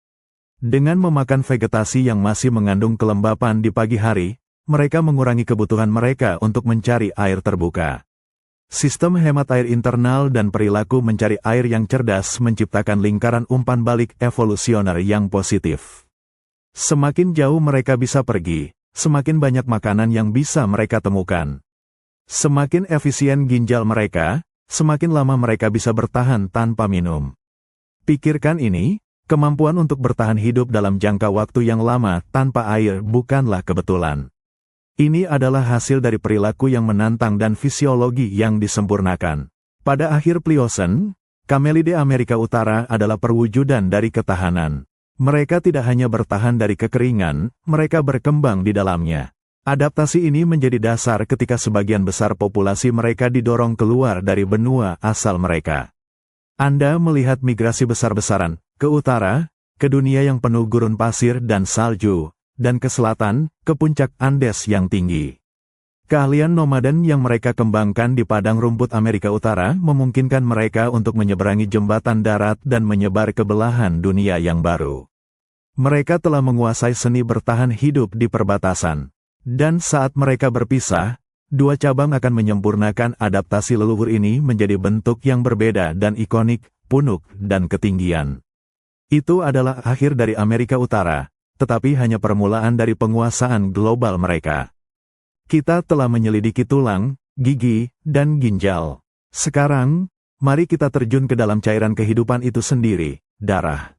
Dengan memakan vegetasi yang masih mengandung kelembapan di pagi hari, mereka mengurangi kebutuhan mereka untuk mencari air terbuka. Sistem hemat air internal dan perilaku mencari air yang cerdas menciptakan lingkaran umpan balik evolusioner yang positif. Semakin jauh mereka bisa pergi, semakin banyak makanan yang bisa mereka temukan. Semakin efisien ginjal mereka, semakin lama mereka bisa bertahan tanpa minum. Pikirkan ini, kemampuan untuk bertahan hidup dalam jangka waktu yang lama tanpa air bukanlah kebetulan. Ini adalah hasil dari perilaku yang menantang dan fisiologi yang disempurnakan. Pada akhir Pliocene, Camelidae Amerika Utara adalah perwujudan dari ketahanan. Mereka tidak hanya bertahan dari kekeringan, mereka berkembang di dalamnya. Adaptasi ini menjadi dasar ketika sebagian besar populasi mereka didorong keluar dari benua asal mereka. Anda melihat migrasi besar-besaran, ke utara, ke dunia yang penuh gurun pasir dan salju, dan ke selatan, ke puncak Andes yang tinggi. Keahlian nomaden yang mereka kembangkan di padang rumput Amerika Utara memungkinkan mereka untuk menyeberangi jembatan darat dan menyebar ke belahan dunia yang baru. Mereka telah menguasai seni bertahan hidup di perbatasan. Dan saat mereka berpisah, dua cabang akan menyempurnakan adaptasi leluhur ini menjadi bentuk yang berbeda dan ikonik, punuk, dan ketinggian. Itu adalah akhir dari Amerika Utara, tetapi hanya permulaan dari penguasaan global mereka. Kita telah menyelidiki tulang, gigi, dan ginjal. Sekarang, mari kita terjun ke dalam cairan kehidupan itu sendiri, darah.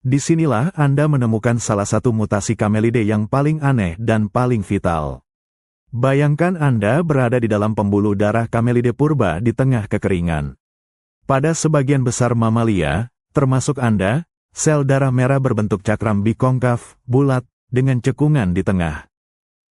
Disinilah Anda menemukan salah satu mutasi Kamelide yang paling aneh dan paling vital. Bayangkan Anda berada di dalam pembuluh darah Kamelide purba di tengah kekeringan. Pada sebagian besar mamalia, termasuk Anda, sel darah merah berbentuk cakram bikonkav, bulat, dengan cekungan di tengah.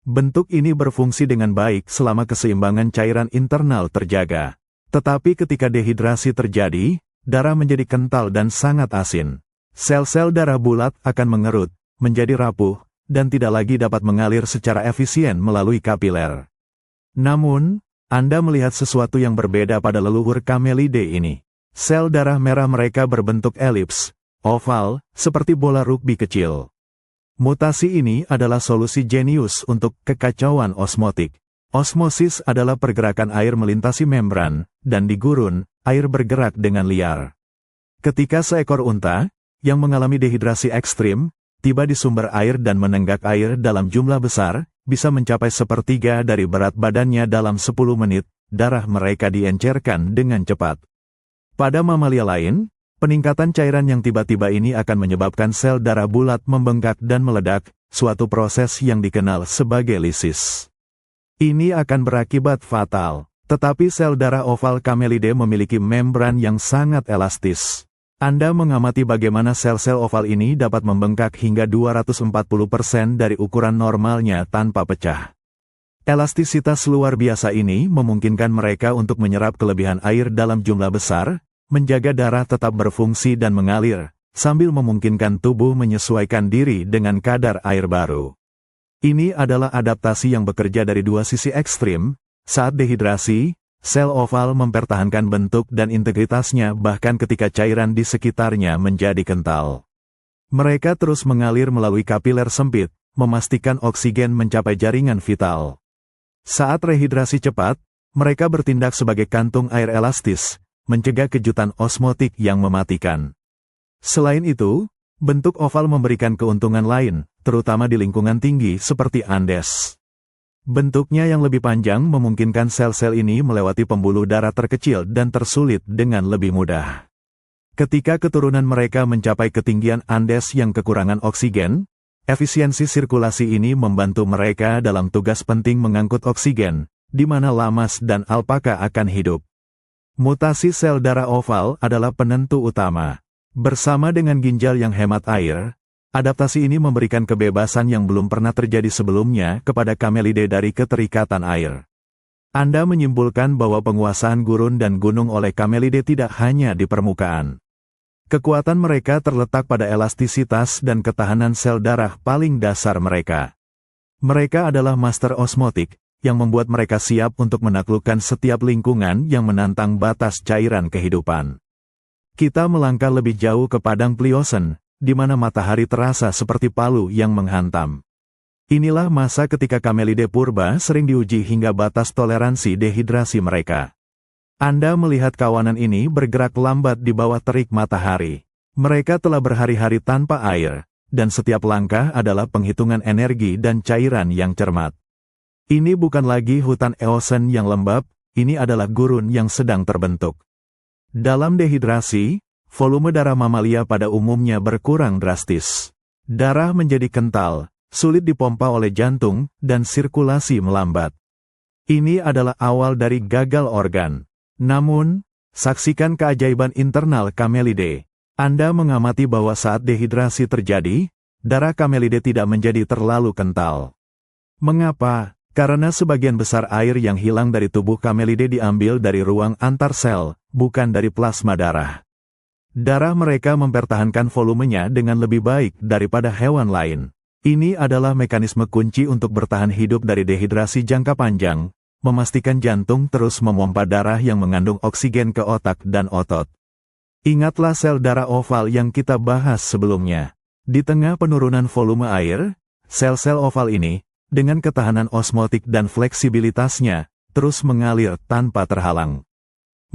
Bentuk ini berfungsi dengan baik selama keseimbangan cairan internal terjaga. Tetapi ketika dehidrasi terjadi, darah menjadi kental dan sangat asin. Sel-sel darah bulat akan mengerut, menjadi rapuh, dan tidak lagi dapat mengalir secara efisien melalui kapiler. Namun, Anda melihat sesuatu yang berbeda pada leluhur Kamelide ini. Sel darah merah mereka berbentuk elips, oval, seperti bola rugby kecil. Mutasi ini adalah solusi jenius untuk kekacauan osmotik. Osmosis adalah pergerakan air melintasi membran, dan di gurun, air bergerak dengan liar. Ketika seekor unta, yang mengalami dehidrasi ekstrim, tiba di sumber air dan menenggak air dalam jumlah besar, bisa mencapai sepertiga dari berat badannya dalam 10 menit, darah mereka diencerkan dengan cepat. Pada mamalia lain, peningkatan cairan yang tiba-tiba ini akan menyebabkan sel darah bulat membengkak dan meledak, suatu proses yang dikenal sebagai lisis. Ini akan berakibat fatal, tetapi sel darah oval Kamelide memiliki membran yang sangat elastis. Anda mengamati bagaimana sel-sel oval ini dapat membengkak hingga 240% dari ukuran normalnya tanpa pecah. Elastisitas luar biasa ini memungkinkan mereka untuk menyerap kelebihan air dalam jumlah besar, menjaga darah tetap berfungsi dan mengalir, sambil memungkinkan tubuh menyesuaikan diri dengan kadar air baru. Ini adalah adaptasi yang bekerja dari dua sisi ekstrim. Saat dehidrasi, sel oval mempertahankan bentuk dan integritasnya bahkan ketika cairan di sekitarnya menjadi kental. Mereka terus mengalir melalui kapiler sempit, memastikan oksigen mencapai jaringan vital. Saat rehidrasi cepat, mereka bertindak sebagai kantung air elastis, mencegah kejutan osmotik yang mematikan. Selain itu, bentuk oval memberikan keuntungan lain, terutama di lingkungan tinggi seperti Andes. Bentuknya yang lebih panjang memungkinkan sel-sel ini melewati pembuluh darah terkecil dan tersulit dengan lebih mudah. Ketika keturunan mereka mencapai ketinggian Andes yang kekurangan oksigen, efisiensi sirkulasi ini membantu mereka dalam tugas penting mengangkut oksigen, di mana lamas dan alpaka akan hidup. Mutasi sel darah oval adalah penentu utama. Bersama dengan ginjal yang hemat air, adaptasi ini memberikan kebebasan yang belum pernah terjadi sebelumnya kepada Kamelide dari keterikatan air. Anda menyimpulkan bahwa penguasaan gurun dan gunung oleh Kamelide tidak hanya di permukaan. Kekuatan mereka terletak pada elastisitas dan ketahanan sel darah paling dasar mereka. Mereka adalah master osmotik, yang membuat mereka siap untuk menaklukkan setiap lingkungan yang menantang batas cairan kehidupan. Kita melangkah lebih jauh ke padang Pliocene, di mana matahari terasa seperti palu yang menghantam. Inilah masa ketika Kamelide purba sering diuji hingga batas toleransi dehidrasi mereka. Anda melihat kawanan ini bergerak lambat di bawah terik matahari. Mereka telah berhari-hari tanpa air, dan setiap langkah adalah penghitungan energi dan cairan yang cermat. Ini bukan lagi hutan Eosen yang lembab, ini adalah gurun yang sedang terbentuk. Dalam dehidrasi, volume darah mamalia pada umumnya berkurang drastis. Darah menjadi kental, sulit dipompa oleh jantung, dan sirkulasi melambat. Ini adalah awal dari gagal organ. Namun, saksikan keajaiban internal Kamelide. Anda mengamati bahwa saat dehidrasi terjadi, darah Kamelide tidak menjadi terlalu kental. Mengapa? Karena sebagian besar air yang hilang dari tubuh Kamelide diambil dari ruang antar sel, bukan dari plasma darah. Darah mereka mempertahankan volumenya dengan lebih baik daripada hewan lain. Ini adalah mekanisme kunci untuk bertahan hidup dari dehidrasi jangka panjang, memastikan jantung terus memompa darah yang mengandung oksigen ke otak dan otot. Ingatlah sel darah oval yang kita bahas sebelumnya. Di tengah penurunan volume air, sel-sel oval ini, dengan ketahanan osmotik dan fleksibilitasnya, terus mengalir tanpa terhalang.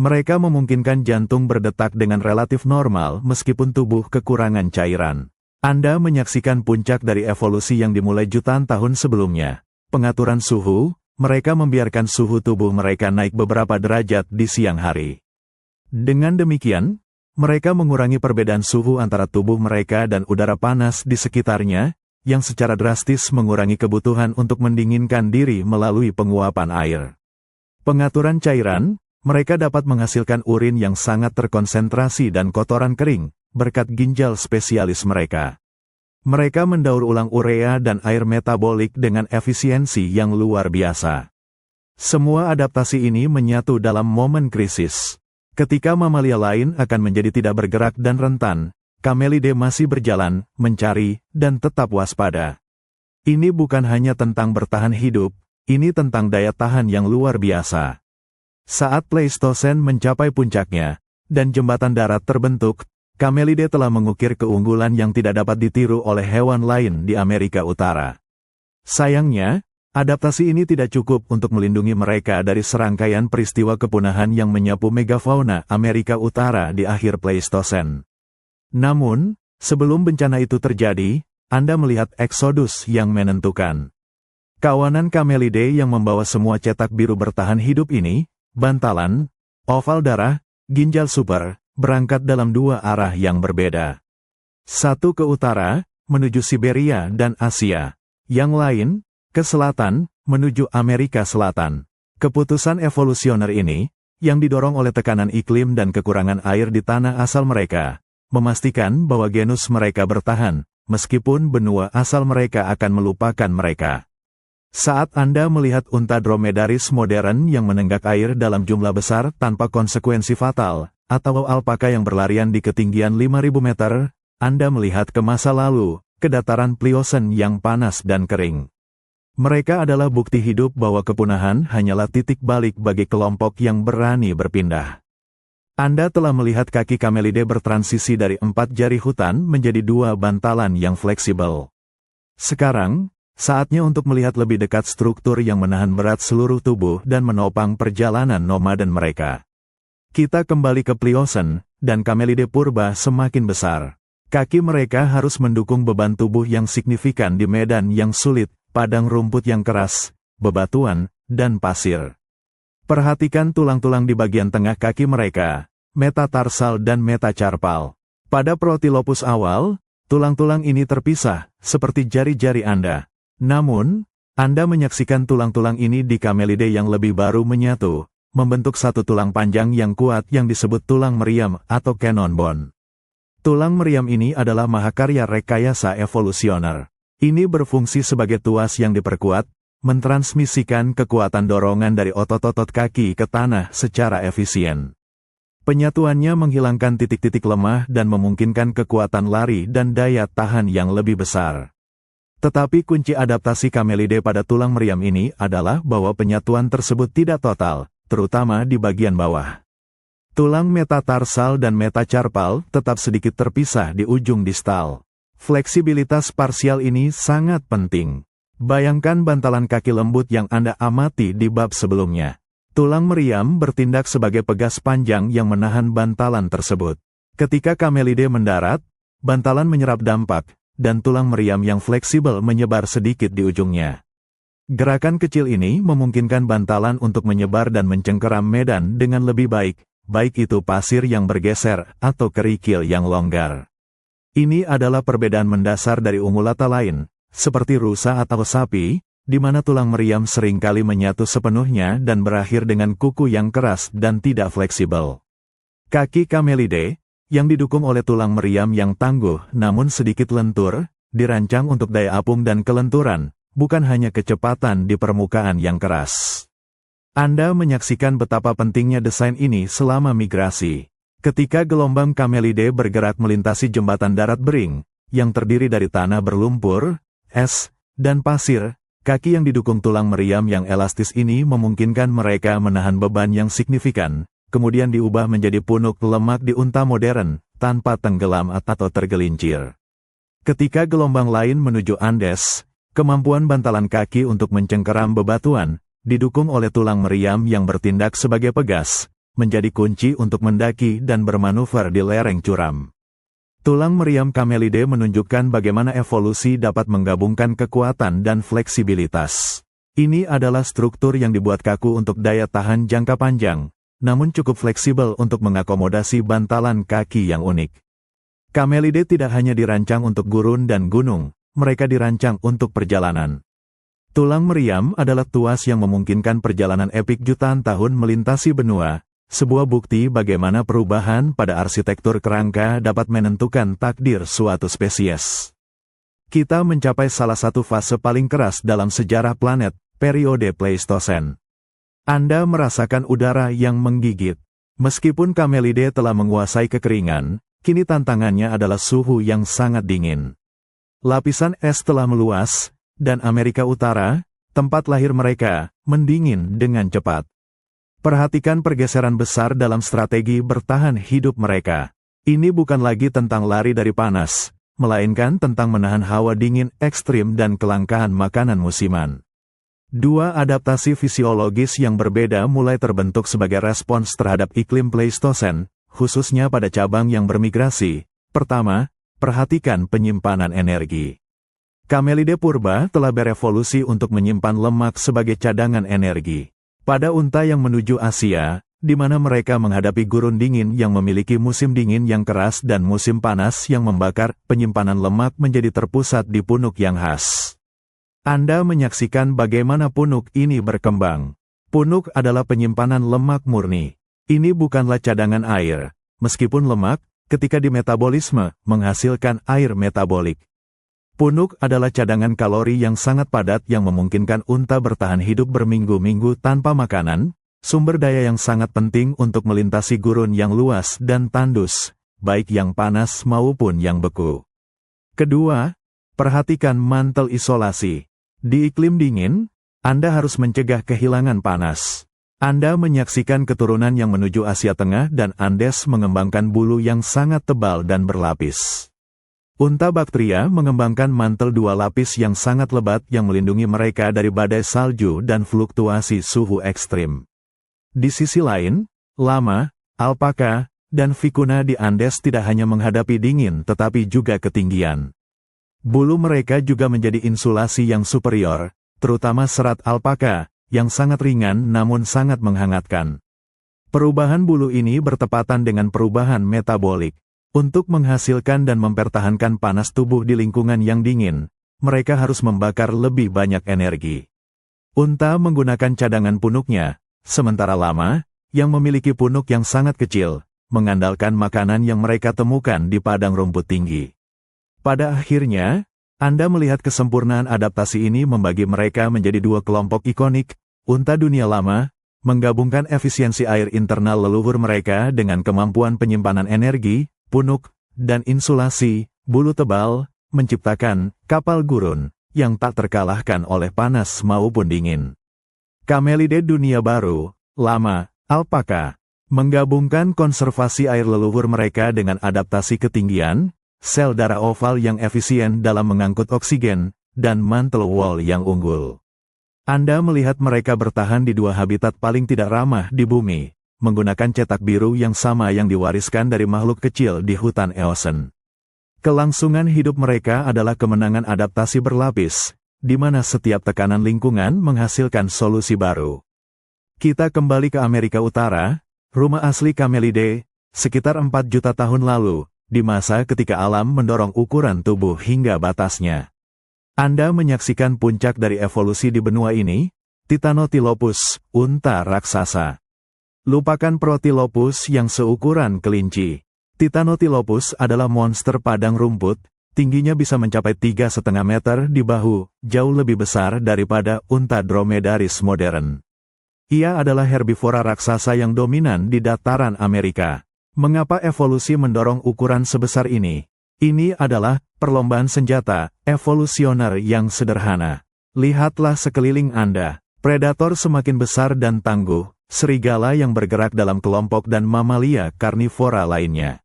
Mereka memungkinkan jantung berdetak dengan relatif normal meskipun tubuh kekurangan cairan. Anda menyaksikan puncak dari evolusi yang dimulai jutaan tahun sebelumnya. Pengaturan suhu, mereka membiarkan suhu tubuh mereka naik beberapa derajat di siang hari. Dengan demikian, mereka mengurangi perbedaan suhu antara tubuh mereka dan udara panas di sekitarnya, yang secara drastis mengurangi kebutuhan untuk mendinginkan diri melalui penguapan air. Pengaturan cairan, mereka dapat menghasilkan urin yang sangat terkonsentrasi dan kotoran kering, berkat ginjal spesialis mereka. Mereka mendaur ulang urea dan air metabolik dengan efisiensi yang luar biasa. Semua adaptasi ini menyatu dalam momen krisis. Ketika mamalia lain akan menjadi tidak bergerak dan rentan, Camelidae masih berjalan, mencari, dan tetap waspada. Ini bukan hanya tentang bertahan hidup, ini tentang daya tahan yang luar biasa. Saat Pleistosen mencapai puncaknya, dan jembatan darat terbentuk, Camelidae telah mengukir keunggulan yang tidak dapat ditiru oleh hewan lain di Amerika Utara. Sayangnya, adaptasi ini tidak cukup untuk melindungi mereka dari serangkaian peristiwa kepunahan yang menyapu megafauna Amerika Utara di akhir Pleistosen. Namun, sebelum bencana itu terjadi, Anda melihat eksodus yang menentukan. Kawanan Camelidae yang membawa semua cetak biru bertahan hidup ini, bantalan, oval darah, ginjal super, berangkat dalam dua arah yang berbeda. Satu ke utara, menuju Siberia dan Asia. Yang lain, ke selatan, menuju Amerika Selatan. Keputusan evolusioner ini, yang didorong oleh tekanan iklim dan kekurangan air di tanah asal mereka, memastikan bahwa genus mereka bertahan, meskipun benua asal mereka akan melupakan mereka. Saat Anda melihat unta dromedaris modern yang menenggak air dalam jumlah besar tanpa konsekuensi fatal, atau alpaka yang berlarian di ketinggian 5.000 meter, Anda melihat ke masa lalu, ke dataran Pliocene yang panas dan kering. Mereka adalah bukti hidup bahwa kepunahan hanyalah titik balik bagi kelompok yang berani berpindah. Anda telah melihat kaki Camelidae bertransisi dari 4 jari hutan menjadi 2 bantalan yang fleksibel. Sekarang, saatnya untuk melihat lebih dekat struktur yang menahan berat seluruh tubuh dan menopang perjalanan nomaden mereka. Kita kembali ke Pliocene, dan Camelidae purba semakin besar. Kaki mereka harus mendukung beban tubuh yang signifikan di medan yang sulit, padang rumput yang keras, bebatuan, dan pasir. Perhatikan tulang-tulang di bagian tengah kaki mereka, metatarsal dan metacarpal. Pada Protylopus awal, tulang-tulang ini terpisah, seperti jari-jari Anda. Namun, Anda menyaksikan tulang-tulang ini di Camelidae yang lebih baru menyatu, membentuk satu tulang panjang yang kuat yang disebut tulang meriam atau cannon bone. Tulang meriam ini adalah mahakarya rekayasa evolusioner. Ini berfungsi sebagai tuas yang diperkuat, mentransmisikan kekuatan dorongan dari otot-otot kaki ke tanah secara efisien. Penyatuannya menghilangkan titik-titik lemah dan memungkinkan kekuatan lari dan daya tahan yang lebih besar. Tetapi kunci adaptasi Camelidae pada tulang meriam ini adalah bahwa penyatuan tersebut tidak total, terutama di bagian bawah. Tulang metatarsal dan metacarpal tetap sedikit terpisah di ujung distal. Fleksibilitas parsial ini sangat penting. Bayangkan bantalan kaki lembut yang Anda amati di bab sebelumnya. Tulang meriam bertindak sebagai pegas panjang yang menahan bantalan tersebut. Ketika Camelidae mendarat, bantalan menyerap dampak, dan tulang meriam yang fleksibel menyebar sedikit di ujungnya. Gerakan kecil ini memungkinkan bantalan untuk menyebar dan mencengkeram medan dengan lebih baik, baik itu pasir yang bergeser atau kerikil yang longgar. Ini adalah perbedaan mendasar dari ungulata lain, seperti rusa atau sapi, di mana tulang meriam seringkali menyatu sepenuhnya dan berakhir dengan kuku yang keras dan tidak fleksibel. Kaki Camelidae, yang didukung oleh tulang meriam yang tangguh namun sedikit lentur, dirancang untuk daya apung dan kelenturan, bukan hanya kecepatan di permukaan yang keras. Anda menyaksikan betapa pentingnya desain ini selama migrasi. Ketika gelombang Camelidae bergerak melintasi jembatan darat bering, yang terdiri dari tanah berlumpur, es, dan pasir, kaki yang didukung tulang meriam yang elastis ini memungkinkan mereka menahan beban yang signifikan, kemudian diubah menjadi punuk lemak di unta modern, tanpa tenggelam atau tergelincir. Ketika gelombang lain menuju Andes, kemampuan bantalan kaki untuk mencengkeram bebatuan, didukung oleh tulang meriam yang bertindak sebagai pegas, menjadi kunci untuk mendaki dan bermanuver di lereng curam. Tulang meriam Camelidae menunjukkan bagaimana evolusi dapat menggabungkan kekuatan dan fleksibilitas. Ini adalah struktur yang dibuat kaku untuk daya tahan jangka panjang, namun cukup fleksibel untuk mengakomodasi bantalan kaki yang unik. Camelidae tidak hanya dirancang untuk gurun dan gunung, mereka dirancang untuk perjalanan. Tulang meriam adalah tuas yang memungkinkan perjalanan epik jutaan tahun melintasi benua, sebuah bukti bagaimana perubahan pada arsitektur kerangka dapat menentukan takdir suatu spesies. Kita mencapai salah satu fase paling keras dalam sejarah planet, periode Pleistosen. Anda merasakan udara yang menggigit. Meskipun Camelidae telah menguasai kekeringan, kini tantangannya adalah suhu yang sangat dingin. Lapisan es telah meluas, dan Amerika Utara, tempat lahir mereka, mendingin dengan cepat. Perhatikan pergeseran besar dalam strategi bertahan hidup mereka. Ini bukan lagi tentang lari dari panas, melainkan tentang menahan hawa dingin ekstrim dan kelangkaan makanan musiman. Dua adaptasi fisiologis yang berbeda mulai terbentuk sebagai respons terhadap iklim Pleistosen, khususnya pada cabang yang bermigrasi. Pertama, perhatikan penyimpanan energi. Camelidae purba telah berevolusi untuk menyimpan lemak sebagai cadangan energi. Pada unta yang menuju Asia, di mana mereka menghadapi gurun dingin yang memiliki musim dingin yang keras dan musim panas yang membakar, penyimpanan lemak menjadi terpusat di punuk yang khas. Anda menyaksikan bagaimana punuk ini berkembang. Punuk adalah penyimpanan lemak murni. Ini bukanlah cadangan air, meskipun lemak, ketika dimetabolisme, menghasilkan air metabolik. Punuk adalah cadangan kalori yang sangat padat yang memungkinkan unta bertahan hidup berminggu-minggu tanpa makanan, sumber daya yang sangat penting untuk melintasi gurun yang luas dan tandus, baik yang panas maupun yang beku. Kedua, perhatikan mantel isolasi. Di iklim dingin, Anda harus mencegah kehilangan panas. Anda menyaksikan keturunan yang menuju Asia Tengah dan Andes mengembangkan bulu yang sangat tebal dan berlapis. Unta Bactria mengembangkan mantel dua lapis yang sangat lebat yang melindungi mereka dari badai salju dan fluktuasi suhu ekstrim. Di sisi lain, lama, alpaka, dan vicuna di Andes tidak hanya menghadapi dingin tetapi juga ketinggian. Bulu mereka juga menjadi insulasi yang superior, terutama serat alpaka, yang sangat ringan namun sangat menghangatkan. Perubahan bulu ini bertepatan dengan perubahan metabolik. Untuk menghasilkan dan mempertahankan panas tubuh di lingkungan yang dingin, mereka harus membakar lebih banyak energi. Unta menggunakan cadangan punuknya, sementara lama, yang memiliki punuk yang sangat kecil, mengandalkan makanan yang mereka temukan di padang rumput tinggi. Pada akhirnya, Anda melihat kesempurnaan adaptasi ini membagi mereka menjadi dua kelompok ikonik. Unta dunia lama, menggabungkan efisiensi air internal leluhur mereka dengan kemampuan penyimpanan energi, punuk, dan insulasi, bulu tebal, menciptakan kapal gurun yang tak terkalahkan oleh panas maupun dingin. Camelidae dunia baru, lama, alpaka, menggabungkan konservasi air leluhur mereka dengan adaptasi ketinggian, sel darah oval yang efisien dalam mengangkut oksigen, dan mantel wall yang unggul. Anda melihat mereka bertahan di dua habitat paling tidak ramah di bumi, menggunakan cetak biru yang sama yang diwariskan dari makhluk kecil di hutan Eosen. Kelangsungan hidup mereka adalah kemenangan adaptasi berlapis, di mana setiap tekanan lingkungan menghasilkan solusi baru. Kita kembali ke Amerika Utara, rumah asli Camelidae, sekitar 4 juta tahun lalu, di masa ketika alam mendorong ukuran tubuh hingga batasnya. Anda menyaksikan puncak dari evolusi di benua ini, Titanotilopus, unta raksasa. Lupakan Protilopus yang seukuran kelinci. Titanotilopus adalah monster padang rumput, tingginya bisa mencapai 3,5 meter di bahu, jauh lebih besar daripada unta dromedaris modern. Ia adalah herbivora raksasa yang dominan di dataran Amerika. Mengapa evolusi mendorong ukuran sebesar ini? Ini adalah perlombaan senjata evolusioner yang sederhana. Lihatlah sekeliling Anda. Predator semakin besar dan tangguh, serigala yang bergerak dalam kelompok dan mamalia karnivora lainnya.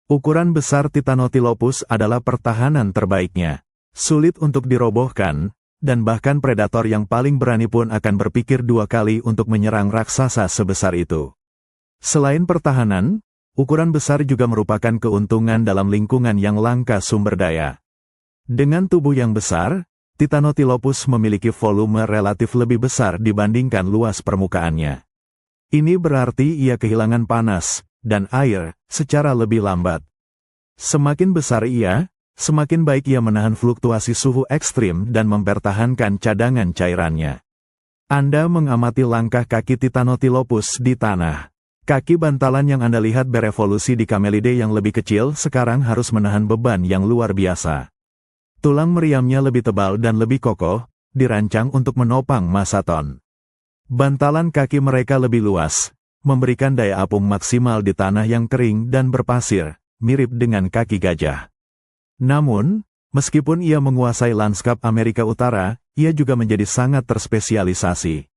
Ukuran besar Titanotilopus adalah pertahanan terbaiknya. Sulit untuk dirobohkan, dan bahkan predator yang paling berani pun akan berpikir 2 kali untuk menyerang raksasa sebesar itu. Selain pertahanan, ukuran besar juga merupakan keuntungan dalam lingkungan yang langka sumber daya. Dengan tubuh yang besar, Titanotilopus memiliki volume relatif lebih besar dibandingkan luas permukaannya. Ini berarti ia kehilangan panas dan air secara lebih lambat. Semakin besar ia, semakin baik ia menahan fluktuasi suhu ekstrim dan mempertahankan cadangan cairannya. Anda mengamati langkah kaki Titanotilopus di tanah. Kaki bantalan yang Anda lihat berevolusi di Camelidae yang lebih kecil sekarang harus menahan beban yang luar biasa. Tulang meriamnya lebih tebal dan lebih kokoh, dirancang untuk menopang Mastodon. Bantalan kaki mereka lebih luas, memberikan daya apung maksimal di tanah yang kering dan berpasir, mirip dengan kaki gajah. Namun, meskipun ia menguasai lanskap Amerika Utara, ia juga menjadi sangat terspesialisasi.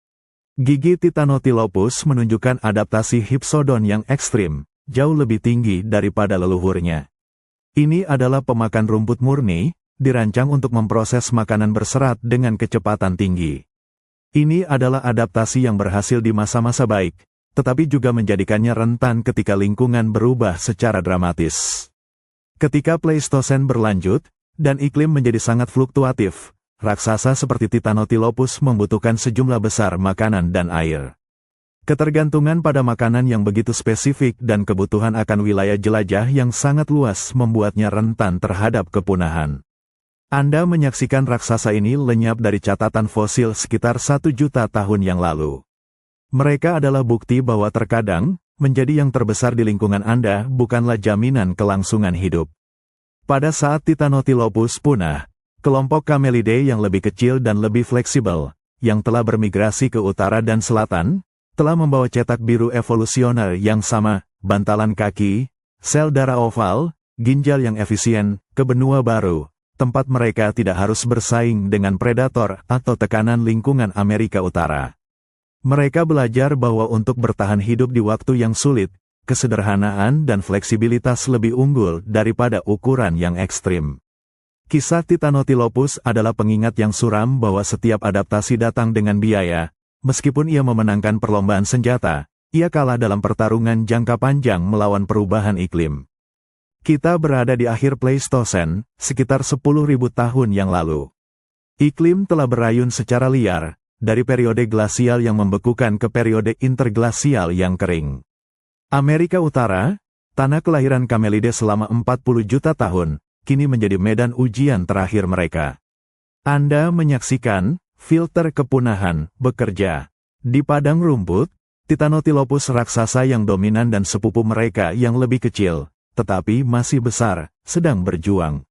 Gigi Titanotilopus menunjukkan adaptasi hypsodon yang ekstrim, jauh lebih tinggi daripada leluhurnya. Ini adalah pemakan rumput murni, dirancang untuk memproses makanan berserat dengan kecepatan tinggi. Ini adalah adaptasi yang berhasil di masa-masa baik, tetapi juga menjadikannya rentan ketika lingkungan berubah secara dramatis. Ketika Pleistosen berlanjut, dan iklim menjadi sangat fluktuatif, raksasa seperti Titanotilopus membutuhkan sejumlah besar makanan dan air. Ketergantungan pada makanan yang begitu spesifik dan kebutuhan akan wilayah jelajah yang sangat luas membuatnya rentan terhadap kepunahan. Anda menyaksikan raksasa ini lenyap dari catatan fosil sekitar 1 juta tahun yang lalu. Mereka adalah bukti bahwa terkadang, menjadi yang terbesar di lingkungan Anda bukanlah jaminan kelangsungan hidup. Pada saat Titanotilopus punah, kelompok Camelidae yang lebih kecil dan lebih fleksibel, yang telah bermigrasi ke utara dan selatan, telah membawa cetak biru evolusioner yang sama, bantalan kaki, sel darah oval, ginjal yang efisien, ke benua baru, tempat mereka tidak harus bersaing dengan predator atau tekanan lingkungan Amerika Utara. Mereka belajar bahwa untuk bertahan hidup di waktu yang sulit, kesederhanaan dan fleksibilitas lebih unggul daripada ukuran yang ekstrim. Kisah Titanotilopus adalah pengingat yang suram bahwa setiap adaptasi datang dengan biaya. Meskipun ia memenangkan perlombaan senjata, ia kalah dalam pertarungan jangka panjang melawan perubahan iklim. Kita berada di akhir Pleistosen, sekitar 10.000 tahun yang lalu. Iklim telah berayun secara liar, dari periode glasial yang membekukan ke periode interglasial yang kering. Amerika Utara, tanah kelahiran Camelidae selama 40 juta tahun, kini menjadi medan ujian terakhir mereka. Anda menyaksikan filter kepunahan bekerja. Di padang rumput, Titanotilopus raksasa yang dominan dan sepupu mereka yang lebih kecil, tetapi masih besar, sedang berjuang.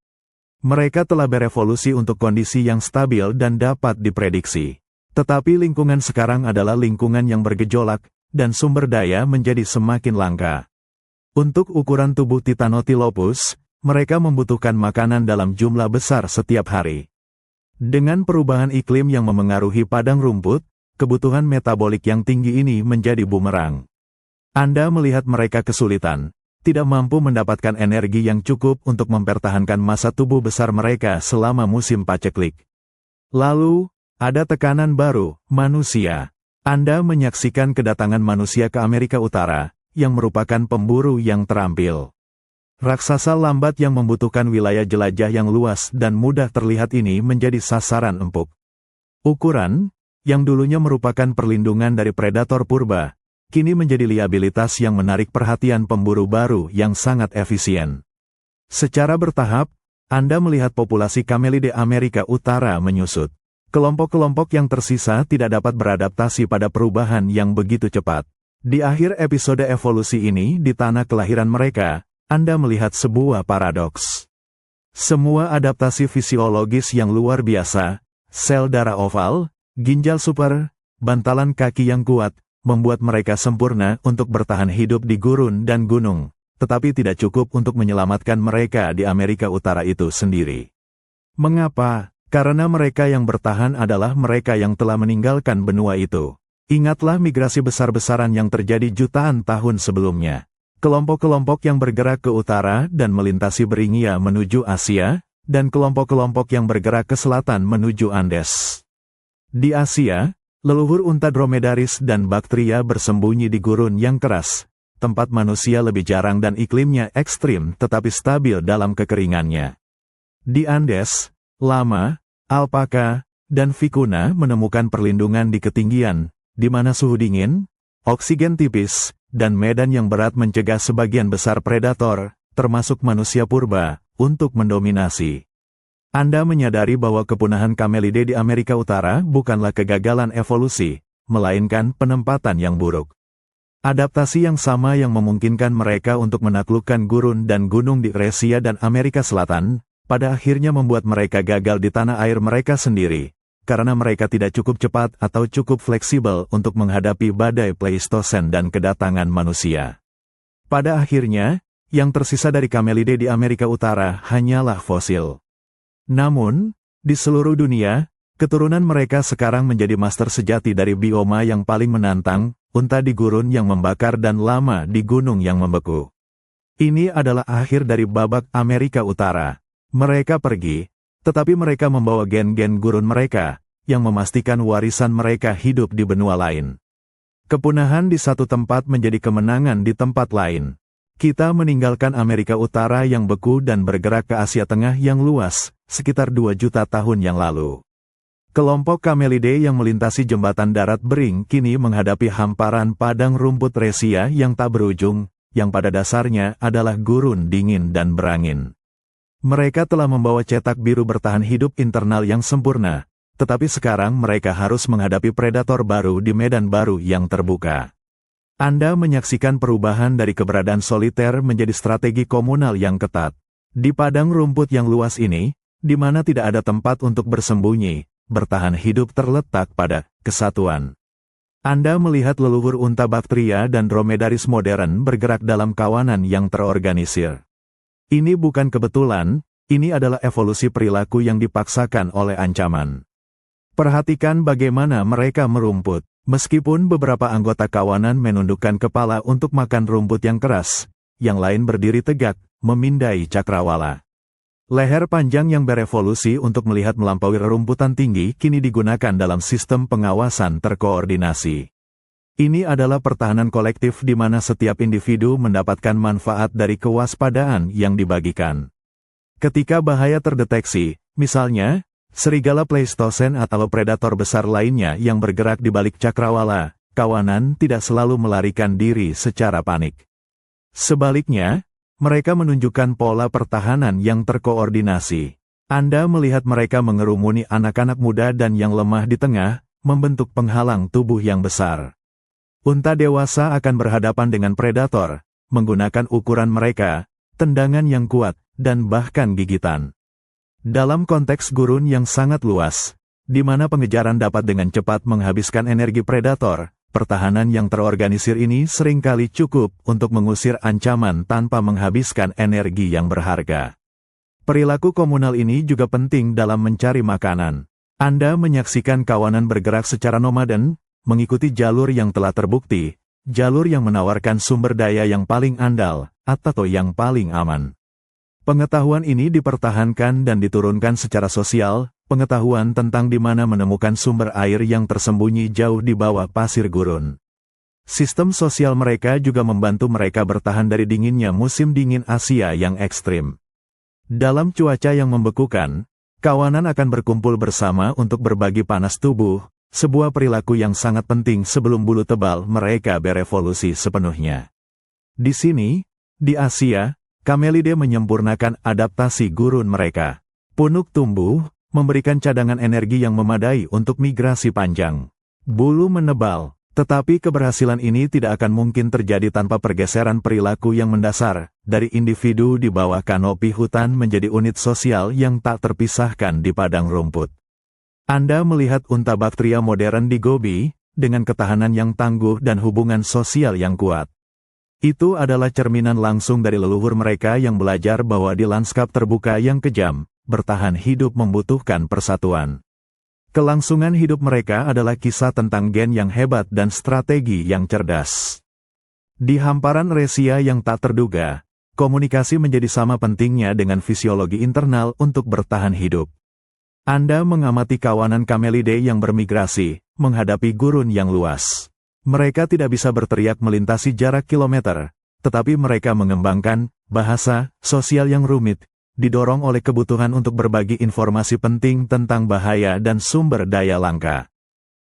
Mereka telah berevolusi untuk kondisi yang stabil dan dapat diprediksi. Tetapi lingkungan sekarang adalah lingkungan yang bergejolak, dan sumber daya menjadi semakin langka. Untuk ukuran tubuh Titanotilopus, mereka membutuhkan makanan dalam jumlah besar setiap hari. Dengan perubahan iklim yang memengaruhi padang rumput, kebutuhan metabolik yang tinggi ini menjadi bumerang. Anda melihat mereka kesulitan, tidak mampu mendapatkan energi yang cukup untuk mempertahankan massa tubuh besar mereka selama musim paceklik. Lalu, ada tekanan baru, manusia. Anda menyaksikan kedatangan manusia ke Amerika Utara, yang merupakan pemburu yang terampil. Raksasa lambat yang membutuhkan wilayah jelajah yang luas dan mudah terlihat ini menjadi sasaran empuk. Ukuran, yang dulunya merupakan perlindungan dari predator purba, kini menjadi liabilitas yang menarik perhatian pemburu baru yang sangat efisien. Secara bertahap, Anda melihat populasi Camelidae Amerika Utara menyusut. Kelompok-kelompok yang tersisa tidak dapat beradaptasi pada perubahan yang begitu cepat. Di akhir episode evolusi ini di tanah kelahiran mereka, Anda melihat sebuah paradoks. Semua adaptasi fisiologis yang luar biasa, sel darah oval, ginjal super, bantalan kaki yang kuat, membuat mereka sempurna untuk bertahan hidup di gurun dan gunung, tetapi tidak cukup untuk menyelamatkan mereka di Amerika Utara itu sendiri. Mengapa? Karena mereka yang bertahan adalah mereka yang telah meninggalkan benua itu. Ingatlah migrasi besar-besaran yang terjadi jutaan tahun sebelumnya. Kelompok-kelompok yang bergerak ke utara dan melintasi Beringia menuju Asia, dan kelompok-kelompok yang bergerak ke selatan menuju Andes. Di Asia, leluhur unta dromedaris dan baktria bersembunyi di gurun yang keras, tempat manusia lebih jarang dan iklimnya ekstrim tetapi stabil dalam kekeringannya. Di Andes, lama, alpaka, dan vicuna menemukan perlindungan di ketinggian, di mana suhu dingin, oksigen tipis, dan medan yang berat mencegah sebagian besar predator, termasuk manusia purba, untuk mendominasi. Anda menyadari bahwa kepunahan Camelidae di Amerika Utara bukanlah kegagalan evolusi, melainkan penempatan yang buruk. Adaptasi yang sama yang memungkinkan mereka untuk menaklukkan gurun dan gunung di Eurasia dan Amerika Selatan, pada akhirnya membuat mereka gagal di tanah air mereka sendiri, karena mereka tidak cukup cepat atau cukup fleksibel untuk menghadapi badai Pleistosen dan kedatangan manusia. Pada akhirnya, yang tersisa dari Camelidae di Amerika Utara hanyalah fosil. Namun, di seluruh dunia, keturunan mereka sekarang menjadi master sejati dari bioma yang paling menantang, unta di gurun yang membakar dan lama di gunung yang membeku. Ini adalah akhir dari babak Amerika Utara. Mereka pergi, tetapi mereka membawa gen-gen gurun mereka, yang memastikan warisan mereka hidup di benua lain. Kepunahan di satu tempat menjadi kemenangan di tempat lain. Kita meninggalkan Amerika Utara yang beku dan bergerak ke Asia Tengah yang luas, sekitar 2 juta tahun yang lalu. Kelompok Camelidae yang melintasi jembatan darat Bering kini menghadapi hamparan padang rumput Eurasia yang tak berujung, yang pada dasarnya adalah gurun dingin dan berangin. Mereka telah membawa cetak biru bertahan hidup internal yang sempurna, tetapi sekarang mereka harus menghadapi predator baru di medan baru yang terbuka. Anda menyaksikan perubahan dari keberadaan soliter menjadi strategi komunal yang ketat. Di padang rumput yang luas ini, di mana tidak ada tempat untuk bersembunyi, bertahan hidup terletak pada kesatuan. Anda melihat leluhur unta Bactria dan dromedaris modern bergerak dalam kawanan yang terorganisir. Ini bukan kebetulan, ini adalah evolusi perilaku yang dipaksakan oleh ancaman. Perhatikan bagaimana mereka merumput. Meskipun beberapa anggota kawanan menundukkan kepala untuk makan rumput yang keras, yang lain berdiri tegak, memindai cakrawala. Leher panjang yang berevolusi untuk melihat melampaui rerumputan tinggi kini digunakan dalam sistem pengawasan terkoordinasi. Ini adalah pertahanan kolektif di mana setiap individu mendapatkan manfaat dari kewaspadaan yang dibagikan. Ketika bahaya terdeteksi, misalnya, serigala Pleistosen atau predator besar lainnya yang bergerak di balik cakrawala, kawanan tidak selalu melarikan diri secara panik. Sebaliknya, mereka menunjukkan pola pertahanan yang terkoordinasi. Anda melihat mereka mengerumuni anak-anak muda dan yang lemah di tengah, membentuk penghalang tubuh yang besar. Unta dewasa akan berhadapan dengan predator, menggunakan ukuran mereka, tendangan yang kuat, dan bahkan gigitan. Dalam konteks gurun yang sangat luas, di mana pengejaran dapat dengan cepat menghabiskan energi predator, pertahanan yang terorganisir ini seringkali cukup untuk mengusir ancaman tanpa menghabiskan energi yang berharga. Perilaku komunal ini juga penting dalam mencari makanan. Anda menyaksikan kawanan bergerak secara nomaden, mengikuti jalur yang telah terbukti, jalur yang menawarkan sumber daya yang paling andal, atau yang paling aman. Pengetahuan ini dipertahankan dan diturunkan secara sosial, pengetahuan tentang di mana menemukan sumber air yang tersembunyi jauh di bawah pasir gurun. Sistem sosial mereka juga membantu mereka bertahan dari dinginnya musim dingin Asia yang ekstrim. Dalam cuaca yang membekukan, kawanan akan berkumpul bersama untuk berbagi panas tubuh, sebuah perilaku yang sangat penting sebelum bulu tebal mereka berevolusi sepenuhnya. Di sini, di Asia, Camelidae menyempurnakan adaptasi gurun mereka. Punuk tumbuh, memberikan cadangan energi yang memadai untuk migrasi panjang. Bulu menebal, tetapi keberhasilan ini tidak akan mungkin terjadi tanpa pergeseran perilaku yang mendasar, dari individu di bawah kanopi hutan menjadi unit sosial yang tak terpisahkan di padang rumput. Anda melihat unta Bactria modern di Gobi, dengan ketahanan yang tangguh dan hubungan sosial yang kuat. Itu adalah cerminan langsung dari leluhur mereka yang belajar bahwa di lanskap terbuka yang kejam, bertahan hidup membutuhkan persatuan. Kelangsungan hidup mereka adalah kisah tentang gen yang hebat dan strategi yang cerdas. Di hamparan Eurasia yang tak terduga, komunikasi menjadi sama pentingnya dengan fisiologi internal untuk bertahan hidup. Anda mengamati kawanan Camelidae yang bermigrasi, menghadapi gurun yang luas. Mereka tidak bisa berteriak melintasi jarak kilometer, tetapi mereka mengembangkan bahasa sosial yang rumit, didorong oleh kebutuhan untuk berbagi informasi penting tentang bahaya dan sumber daya langka.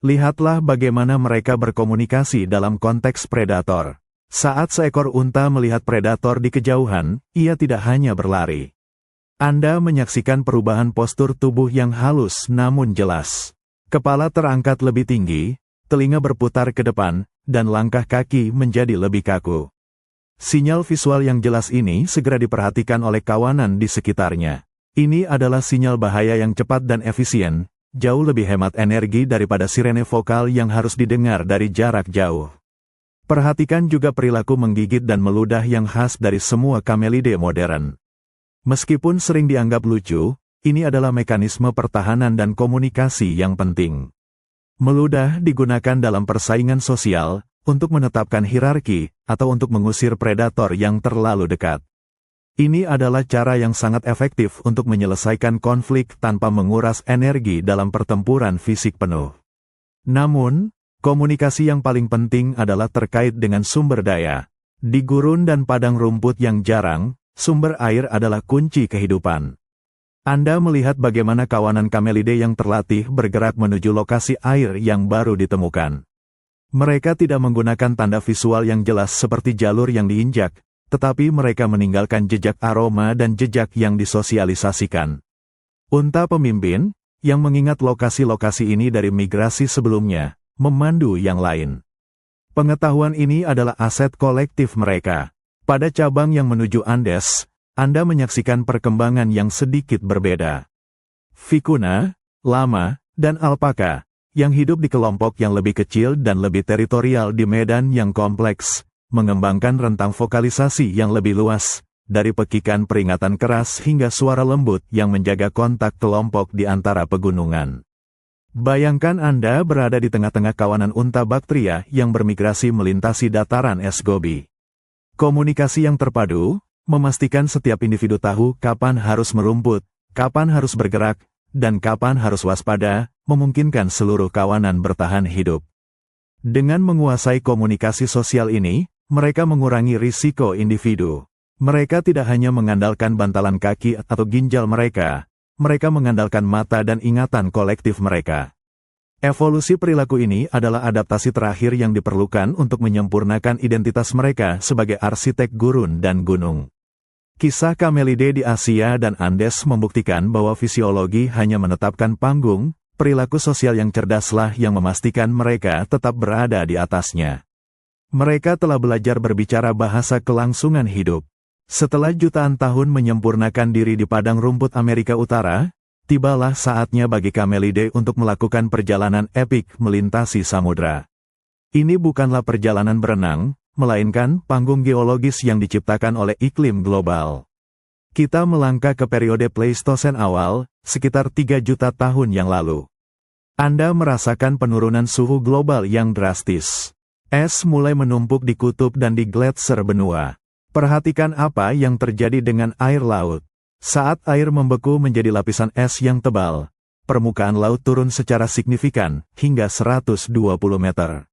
Lihatlah bagaimana mereka berkomunikasi dalam konteks predator. Saat seekor unta melihat predator di kejauhan, ia tidak hanya berlari. Anda menyaksikan perubahan postur tubuh yang halus namun jelas. Kepala terangkat lebih tinggi, telinga berputar ke depan, dan langkah kaki menjadi lebih kaku. Sinyal visual yang jelas ini segera diperhatikan oleh kawanan di sekitarnya. Ini adalah sinyal bahaya yang cepat dan efisien, jauh lebih hemat energi daripada sirene vokal yang harus didengar dari jarak jauh. Perhatikan juga perilaku menggigit dan meludah yang khas dari semua Camelidae modern. Meskipun sering dianggap lucu, ini adalah mekanisme pertahanan dan komunikasi yang penting. Meludah digunakan dalam persaingan sosial, untuk menetapkan hierarki, atau untuk mengusir predator yang terlalu dekat. Ini adalah cara yang sangat efektif untuk menyelesaikan konflik tanpa menguras energi dalam pertempuran fisik penuh. Namun, komunikasi yang paling penting adalah terkait dengan sumber daya. Di gurun dan padang rumput yang jarang, sumber air adalah kunci kehidupan. Anda melihat bagaimana kawanan Camelidae yang terlatih bergerak menuju lokasi air yang baru ditemukan. Mereka tidak menggunakan tanda visual yang jelas seperti jalur yang diinjak, tetapi mereka meninggalkan jejak aroma dan jejak yang disosialisasikan. Unta pemimpin, yang mengingat lokasi-lokasi ini dari migrasi sebelumnya, memandu yang lain. Pengetahuan ini adalah aset kolektif mereka. Pada cabang yang menuju Andes, Anda menyaksikan perkembangan yang sedikit berbeda. Vicuna, lama, dan alpaka, yang hidup di kelompok yang lebih kecil dan lebih teritorial di medan yang kompleks, mengembangkan rentang vokalisasi yang lebih luas, dari pekikan peringatan keras hingga suara lembut yang menjaga kontak kelompok di antara pegunungan. Bayangkan Anda berada di tengah-tengah kawanan unta Bactria yang bermigrasi melintasi dataran es Gobi. Komunikasi yang terpadu, memastikan setiap individu tahu kapan harus merumput, kapan harus bergerak, dan kapan harus waspada, memungkinkan seluruh kawanan bertahan hidup. Dengan menguasai komunikasi sosial ini, mereka mengurangi risiko individu. Mereka tidak hanya mengandalkan bantalan kaki atau ginjal mereka mengandalkan mata dan ingatan kolektif mereka. Evolusi perilaku ini adalah adaptasi terakhir yang diperlukan untuk menyempurnakan identitas mereka sebagai arsitek gurun dan gunung. Kisah Camelidae di Asia dan Andes membuktikan bahwa fisiologi hanya menetapkan panggung, perilaku sosial yang cerdaslah yang memastikan mereka tetap berada di atasnya. Mereka telah belajar berbicara bahasa kelangsungan hidup. Setelah jutaan tahun menyempurnakan diri di padang rumput Amerika Utara, tibalah saatnya bagi Camelidae untuk melakukan perjalanan epik melintasi samudra. Ini bukanlah perjalanan berenang, melainkan panggung geologis yang diciptakan oleh iklim global. Kita melangkah ke periode Pleistosen awal, sekitar 3 juta tahun yang lalu. Anda merasakan penurunan suhu global yang drastis. Es mulai menumpuk di kutub dan di gletser benua. Perhatikan apa yang terjadi dengan air laut. Saat air membeku menjadi lapisan es yang tebal, permukaan laut turun secara signifikan, hingga 120 meter.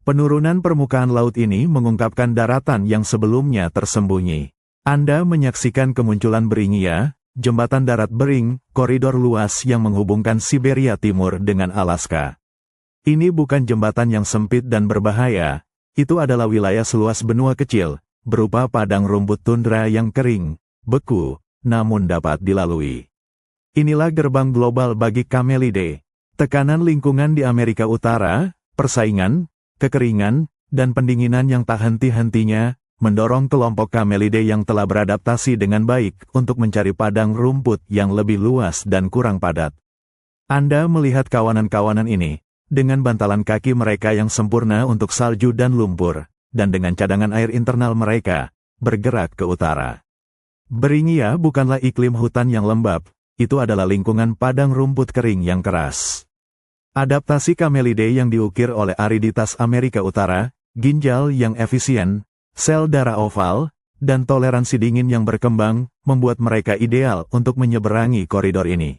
Penurunan permukaan laut ini mengungkapkan daratan yang sebelumnya tersembunyi. Anda menyaksikan kemunculan Beringia, jembatan darat Bering, koridor luas yang menghubungkan Siberia Timur dengan Alaska. Ini bukan jembatan yang sempit dan berbahaya, itu adalah wilayah seluas benua kecil, berupa padang rumput tundra yang kering, beku, namun dapat dilalui. Inilah gerbang global bagi Camelidae. Tekanan lingkungan di Amerika Utara, persaingan, kekeringan, dan pendinginan yang tak henti-hentinya, mendorong kelompok Camelidae yang telah beradaptasi dengan baik untuk mencari padang rumput yang lebih luas dan kurang padat. Anda melihat kawanan-kawanan ini, dengan bantalan kaki mereka yang sempurna untuk salju dan lumpur, dan dengan cadangan air internal mereka, bergerak ke utara. Beringia bukanlah iklim hutan yang lembab, itu adalah lingkungan padang rumput kering yang keras. Adaptasi Camelidae yang diukir oleh ariditas Amerika Utara, ginjal yang efisien, sel darah oval, dan toleransi dingin yang berkembang, membuat mereka ideal untuk menyeberangi koridor ini.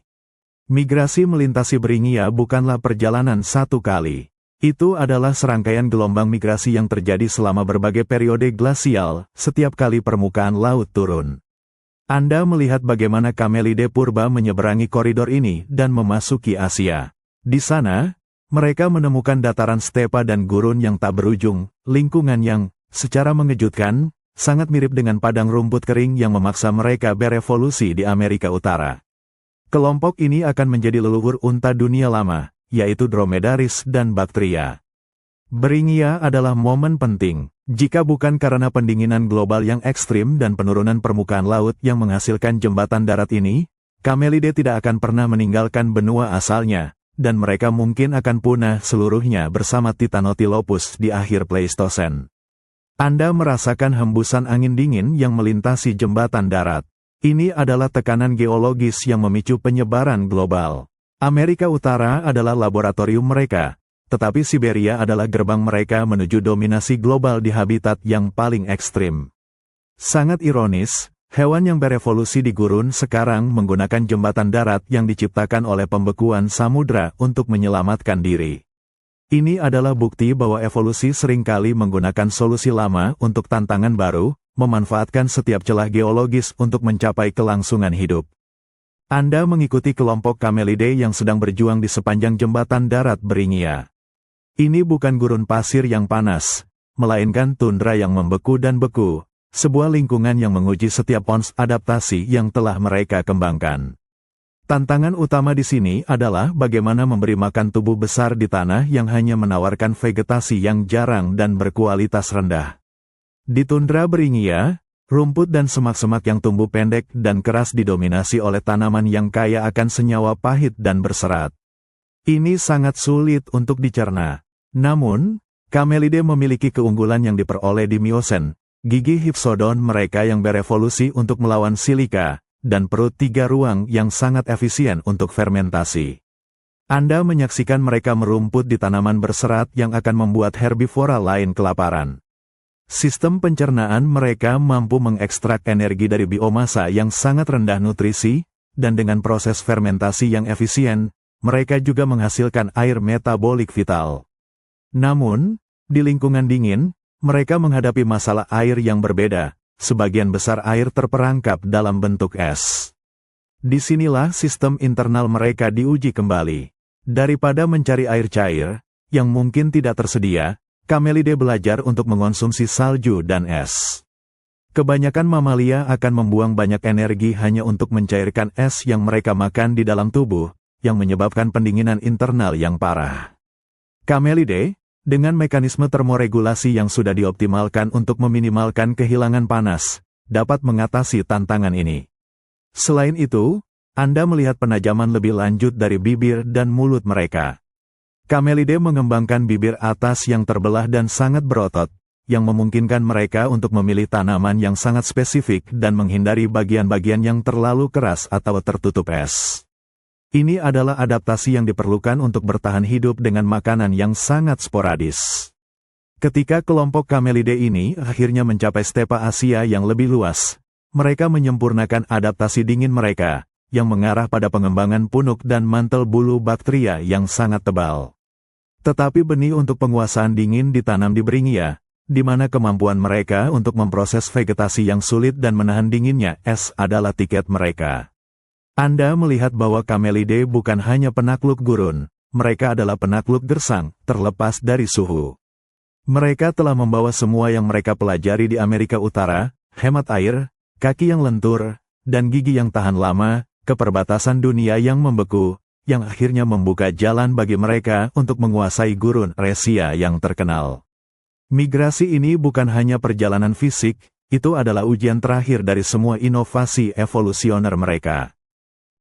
Migrasi melintasi Beringia bukanlah perjalanan satu kali. Itu adalah serangkaian gelombang migrasi yang terjadi selama berbagai periode glasial, setiap kali permukaan laut turun. Anda melihat bagaimana Kamelide purba menyeberangi koridor ini dan memasuki Asia. Di sana, mereka menemukan dataran stepa dan gurun yang tak berujung, lingkungan yang, secara mengejutkan, sangat mirip dengan padang rumput kering yang memaksa mereka berevolusi di Amerika Utara. Kelompok ini akan menjadi leluhur unta dunia lama, yaitu dromedaris dan Bactria. Beringia adalah momen penting. Jika bukan karena pendinginan global yang ekstrim dan penurunan permukaan laut yang menghasilkan jembatan darat ini, Kamelide tidak akan pernah meninggalkan benua asalnya, dan mereka mungkin akan punah seluruhnya bersama Titanotilopus di akhir Pleistosen. Anda merasakan hembusan angin dingin yang melintasi jembatan darat. Ini adalah tekanan geologis yang memicu penyebaran global. Amerika Utara adalah laboratorium mereka. Tetapi Siberia adalah gerbang mereka menuju dominasi global di habitat yang paling ekstrim. Sangat ironis, hewan yang berevolusi di gurun sekarang menggunakan jembatan darat yang diciptakan oleh pembekuan samudra untuk menyelamatkan diri. Ini adalah bukti bahwa evolusi seringkali menggunakan solusi lama untuk tantangan baru, memanfaatkan setiap celah geologis untuk mencapai kelangsungan hidup. Anda mengikuti kelompok Kamelide yang sedang berjuang di sepanjang jembatan darat Beringia. Ini bukan gurun pasir yang panas, melainkan tundra yang membeku dan beku, sebuah lingkungan yang menguji setiap ons adaptasi yang telah mereka kembangkan. Tantangan utama di sini adalah bagaimana memberi makan tubuh besar di tanah yang hanya menawarkan vegetasi yang jarang dan berkualitas rendah. Di tundra Beringia, rumput dan semak-semak yang tumbuh pendek dan keras didominasi oleh tanaman yang kaya akan senyawa pahit dan berserat. Ini sangat sulit untuk dicerna. Namun, Kamelide memiliki keunggulan yang diperoleh di Miosen, gigi Hypsodon mereka yang berevolusi untuk melawan silika, dan perut 3 ruang yang sangat efisien untuk fermentasi. Anda menyaksikan mereka merumput di tanaman berserat yang akan membuat herbivora lain kelaparan. Sistem pencernaan mereka mampu mengekstrak energi dari biomasa yang sangat rendah nutrisi, dan dengan proses fermentasi yang efisien, mereka juga menghasilkan air metabolik vital. Namun, di lingkungan dingin, mereka menghadapi masalah air yang berbeda. Sebagian besar air terperangkap dalam bentuk es. Disinilah sistem internal mereka diuji kembali. Daripada mencari air cair, yang mungkin tidak tersedia, Kamelide belajar untuk mengonsumsi salju dan es. Kebanyakan mamalia akan membuang banyak energi hanya untuk mencairkan es yang mereka makan di dalam tubuh, yang menyebabkan pendinginan internal yang parah. Kamelide, dengan mekanisme termoregulasi yang sudah dioptimalkan untuk meminimalkan kehilangan panas, dapat mengatasi tantangan ini. Selain itu, Anda melihat penajaman lebih lanjut dari bibir dan mulut mereka. Kamelide mengembangkan bibir atas yang terbelah dan sangat berotot, yang memungkinkan mereka untuk memilih tanaman yang sangat spesifik dan menghindari bagian-bagian yang terlalu keras atau tertutup es. Ini adalah adaptasi yang diperlukan untuk bertahan hidup dengan makanan yang sangat sporadis. Ketika kelompok Kamelide ini akhirnya mencapai stepa Asia yang lebih luas, mereka menyempurnakan adaptasi dingin mereka, yang mengarah pada pengembangan punuk dan mantel bulu Bactria yang sangat tebal. Tetapi benih untuk penguasaan dingin ditanam di Beringia, di mana kemampuan mereka untuk memproses vegetasi yang sulit dan menahan dinginnya es adalah tiket mereka. Anda melihat bahwa Kamelide bukan hanya penakluk gurun, mereka adalah penakluk gersang, terlepas dari suhu. Mereka telah membawa semua yang mereka pelajari di Amerika Utara, hemat air, kaki yang lentur, dan gigi yang tahan lama, ke perbatasan dunia yang membeku, yang akhirnya membuka jalan bagi mereka untuk menguasai gurun Resia yang terkenal. Migrasi ini bukan hanya perjalanan fisik, itu adalah ujian terakhir dari semua inovasi evolusioner mereka.